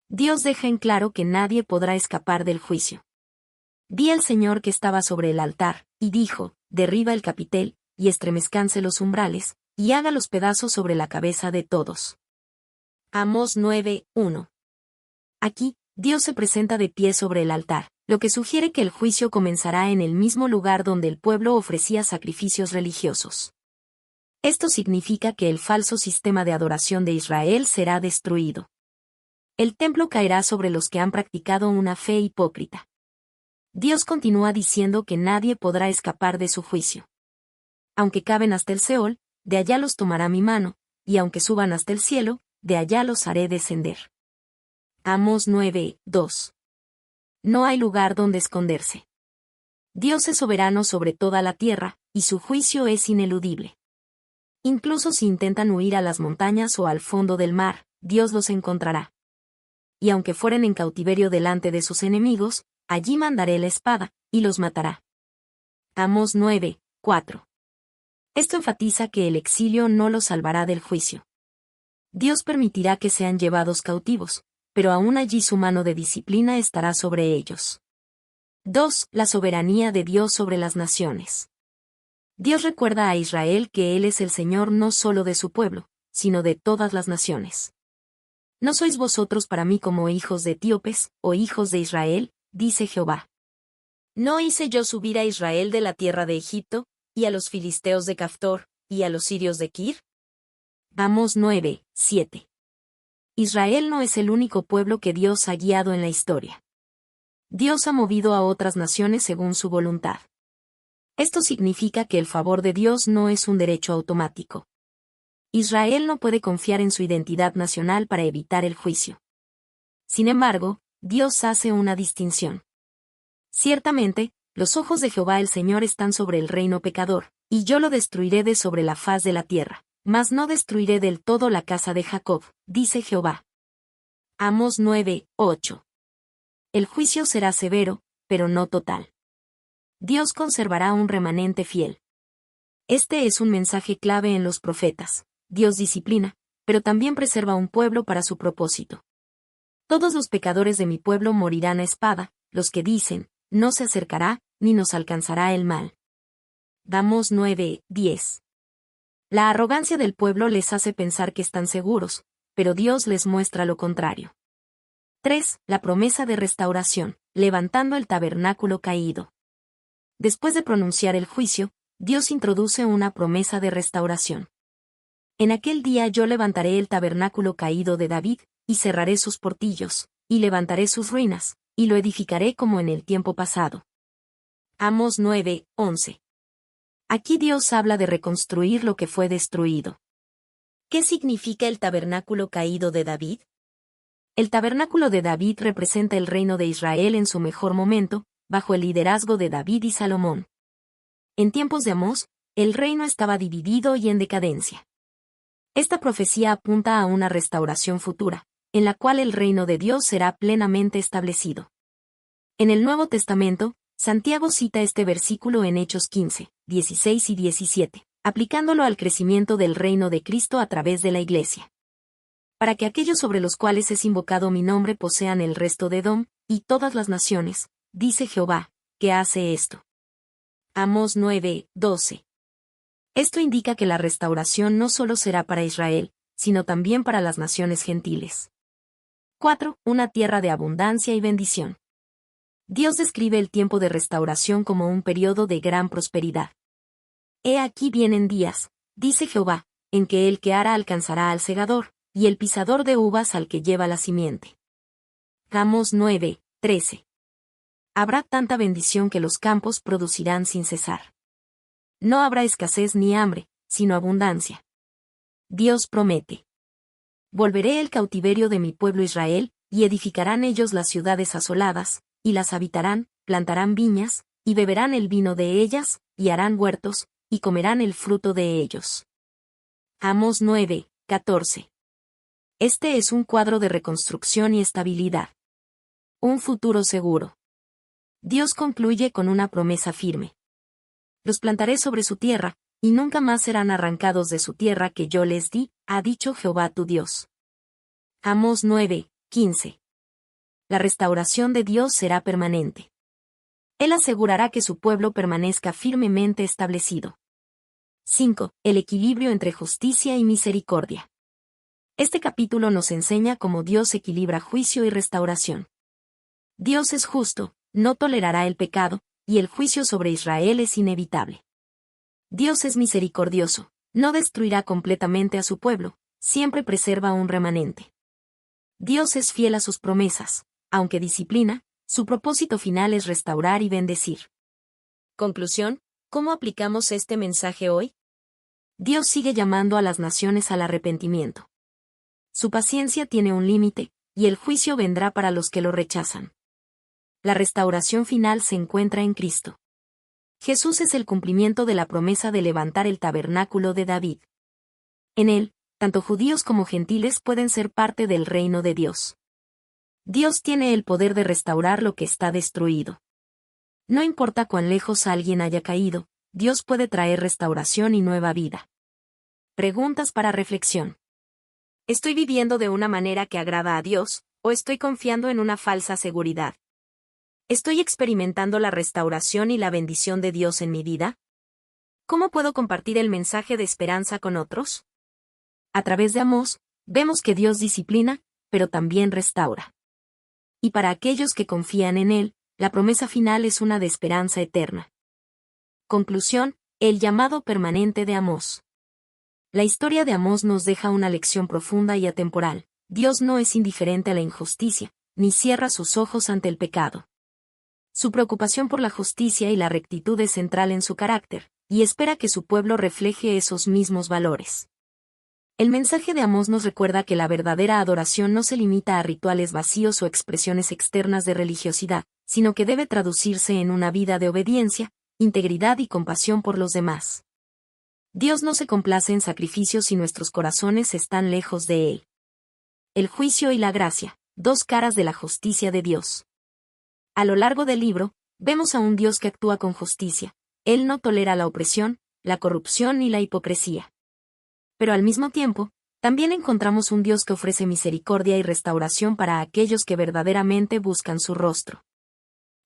Dios deja en claro que nadie podrá escapar del juicio. Vi al Señor que estaba sobre el altar, y dijo, derriba el capitel, y estremezcanse los umbrales, y haga los pedazos sobre la cabeza de todos. Amós 9:1. Aquí, Dios se presenta de pie sobre el altar, lo que sugiere que el juicio comenzará en el mismo lugar donde el pueblo ofrecía sacrificios religiosos. Esto significa que el falso sistema de adoración de Israel será destruido. El templo caerá sobre los que han practicado una fe hipócrita. Dios continúa diciendo que nadie podrá escapar de su juicio. Aunque caben hasta el Seol, de allá los tomará mi mano, y aunque suban hasta el cielo, de allá los haré descender. Amós 9:2. No hay lugar donde esconderse. Dios es soberano sobre toda la tierra, y su juicio es ineludible. Incluso si intentan huir a las montañas o al fondo del mar, Dios los encontrará. Y aunque fueren en cautiverio delante de sus enemigos, allí mandaré la espada, y los matará. Amós 9:4. Esto enfatiza que el exilio no los salvará del juicio. Dios permitirá que sean llevados cautivos, pero aún allí su mano de disciplina estará sobre ellos. 2. La soberanía de Dios sobre las naciones. Dios recuerda a Israel que Él es el Señor no solo de su pueblo, sino de todas las naciones. ¿No sois vosotros para mí como hijos de etíopes, o hijos de Israel?, dice Jehová. ¿No hice yo subir a Israel de la tierra de Egipto, y a los filisteos de Caftor, y a los sirios de Kir? Amós 9:7. Israel no es el único pueblo que Dios ha guiado en la historia. Dios ha movido a otras naciones según su voluntad. Esto significa que el favor de Dios no es un derecho automático. Israel no puede confiar en su identidad nacional para evitar el juicio. Sin embargo, Dios hace una distinción. Ciertamente, los ojos de Jehová el Señor están sobre el reino pecador, y yo lo destruiré de sobre la faz de la tierra, mas no destruiré del todo la casa de Jacob, dice Jehová. Amós 9:8. El juicio será severo, pero no total. Dios conservará un remanente fiel. Este es un mensaje clave en los profetas. Dios disciplina, pero también preserva un pueblo para su propósito. Todos los pecadores de mi pueblo morirán a espada, los que dicen, no se acercará, ni nos alcanzará el mal. Amós 9:10. La arrogancia del pueblo les hace pensar que están seguros, pero Dios les muestra lo contrario. 3. La promesa de restauración, levantando el tabernáculo caído. Después de pronunciar el juicio, Dios introduce una promesa de restauración. En aquel día yo levantaré el tabernáculo caído de David, y cerraré sus portillos, y levantaré sus ruinas, y lo edificaré como en el tiempo pasado. Amós 9:11. Aquí Dios habla de reconstruir lo que fue destruido. ¿Qué significa el tabernáculo caído de David? El tabernáculo de David representa el reino de Israel en su mejor momento, bajo el liderazgo de David y Salomón. En tiempos de Amós, el reino estaba dividido y en decadencia. Esta profecía apunta a una restauración futura, en la cual el reino de Dios será plenamente establecido. En el Nuevo Testamento, Santiago cita este versículo en Hechos 15, 16 y 17, aplicándolo al crecimiento del reino de Cristo a través de la Iglesia. Para que aquellos sobre los cuales es invocado mi nombre posean el resto de Edom, y todas las naciones, dice Jehová, que hace esto. Amós 9:12. Esto indica que la restauración no solo será para Israel, sino también para las naciones gentiles. 4. Una tierra de abundancia y bendición. Dios describe el tiempo de restauración como un periodo de gran prosperidad. He aquí vienen días, dice Jehová, en que el que ara alcanzará al segador, y el pisador de uvas al que lleva la simiente. Amós 9:13. Habrá tanta bendición que los campos producirán sin cesar. No habrá escasez ni hambre, sino abundancia. Dios promete. Volveré el cautiverio de mi pueblo Israel, y edificarán ellos las ciudades asoladas, y las habitarán, plantarán viñas, y beberán el vino de ellas, y harán huertos, y comerán el fruto de ellos. Amós 9:14. Este es un cuadro de reconstrucción y estabilidad. Un futuro seguro. Dios concluye con una promesa firme. Los plantaré sobre su tierra, y nunca más serán arrancados de su tierra que yo les di, ha dicho Jehová tu Dios. Amós 9:15. La restauración de Dios será permanente. Él asegurará que su pueblo permanezca firmemente establecido. 5. El equilibrio entre justicia y misericordia. Este capítulo nos enseña cómo Dios equilibra juicio y restauración. Dios es justo, no tolerará el pecado, y el juicio sobre Israel es inevitable. Dios es misericordioso, no destruirá completamente a su pueblo, siempre preserva un remanente. Dios es fiel a sus promesas, aunque disciplina, su propósito final es restaurar y bendecir. Conclusión, ¿cómo aplicamos este mensaje hoy? Dios sigue llamando a las naciones al arrepentimiento. Su paciencia tiene un límite, y el juicio vendrá para los que lo rechazan. La restauración final se encuentra en Cristo. Jesús es el cumplimiento de la promesa de levantar el tabernáculo de David. En él, tanto judíos como gentiles pueden ser parte del reino de Dios. Dios tiene el poder de restaurar lo que está destruido. No importa cuán lejos alguien haya caído, Dios puede traer restauración y nueva vida. Preguntas para reflexión. ¿Estoy viviendo de una manera que agrada a Dios, o estoy confiando en una falsa seguridad? ¿Estoy experimentando la restauración y la bendición de Dios en mi vida? ¿Cómo puedo compartir el mensaje de esperanza con otros? A través de Amós, vemos que Dios disciplina, pero también restaura. Y para aquellos que confían en Él, la promesa final es una de esperanza eterna. Conclusión, el llamado permanente de Amós. La historia de Amós nos deja una lección profunda y atemporal. Dios no es indiferente a la injusticia, ni cierra sus ojos ante el pecado. Su preocupación por la justicia y la rectitud es central en su carácter, y espera que su pueblo refleje esos mismos valores. El mensaje de Amós nos recuerda que la verdadera adoración no se limita a rituales vacíos o expresiones externas de religiosidad, sino que debe traducirse en una vida de obediencia, integridad y compasión por los demás. Dios no se complace en sacrificios si nuestros corazones están lejos de Él. El juicio y la gracia, dos caras de la justicia de Dios. A lo largo del libro, vemos a un Dios que actúa con justicia. Él no tolera la opresión, la corrupción ni la hipocresía. Pero al mismo tiempo, También encontramos un Dios que ofrece misericordia y restauración para aquellos que verdaderamente buscan su rostro.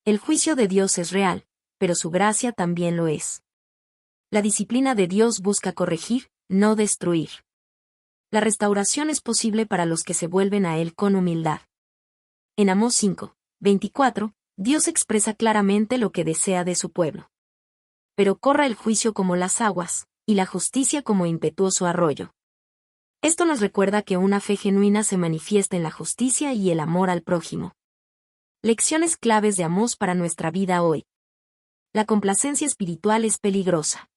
El juicio de Dios es real, pero su gracia también lo es. La disciplina de Dios busca corregir, no destruir. La restauración es posible para los que se vuelven a Él con humildad. En Amós 5:24, Dios expresa claramente lo que desea de su pueblo. Pero corra el juicio como las aguas, y la justicia como impetuoso arroyo. Esto nos recuerda que una fe genuina se manifiesta en la justicia y el amor al prójimo. Lecciones claves de Amós para nuestra vida hoy. La complacencia espiritual es peligrosa.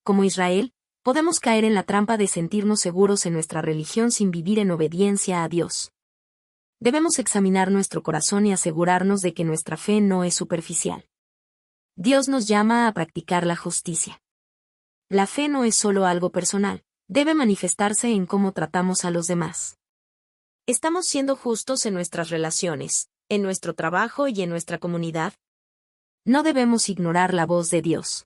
Como Israel, podemos caer en la trampa de sentirnos seguros en nuestra religión sin vivir en obediencia a Dios. Debemos examinar nuestro corazón y asegurarnos de que nuestra fe no es superficial. Dios nos llama a practicar la justicia. La fe no es solo algo personal, debe manifestarse en cómo tratamos a los demás. ¿Estamos siendo justos en nuestras relaciones, en nuestro trabajo y en nuestra comunidad? No debemos ignorar la voz de Dios.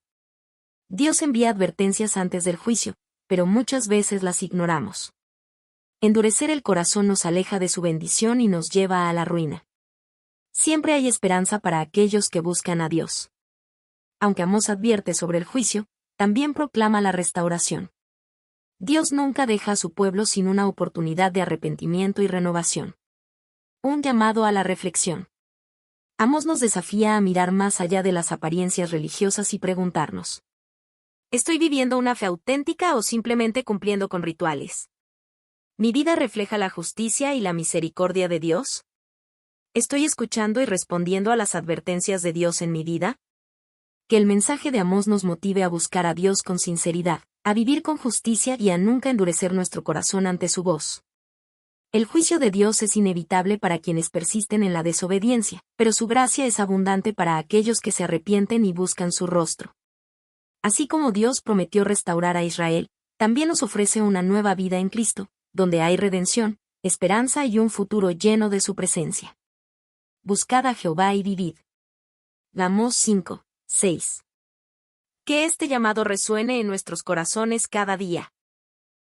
Dios envía advertencias antes del juicio, pero muchas veces las ignoramos. Endurecer el corazón nos aleja de su bendición y nos lleva a la ruina. Siempre hay esperanza para aquellos que buscan a Dios. Aunque Amós advierte sobre el juicio, también proclama la restauración. Dios nunca deja a su pueblo sin una oportunidad de arrepentimiento y renovación. Un llamado a la reflexión. Amós nos desafía a mirar más allá de las apariencias religiosas y preguntarnos: ¿estoy viviendo una fe auténtica o simplemente cumpliendo con rituales? ¿Mi vida refleja la justicia y la misericordia de Dios? ¿Estoy escuchando y respondiendo a las advertencias de Dios en mi vida? Que el mensaje de Amós nos motive a buscar a Dios con sinceridad, a vivir con justicia y a nunca endurecer nuestro corazón ante su voz. El juicio de Dios es inevitable para quienes persisten en la desobediencia, pero su gracia es abundante para aquellos que se arrepienten y buscan su rostro. Así como Dios prometió restaurar a Israel, también nos ofrece una nueva vida en Cristo, donde hay redención, esperanza y un futuro lleno de su presencia. Buscad a Jehová y vivid. Amós 5:6. Que este llamado resuene en nuestros corazones cada día.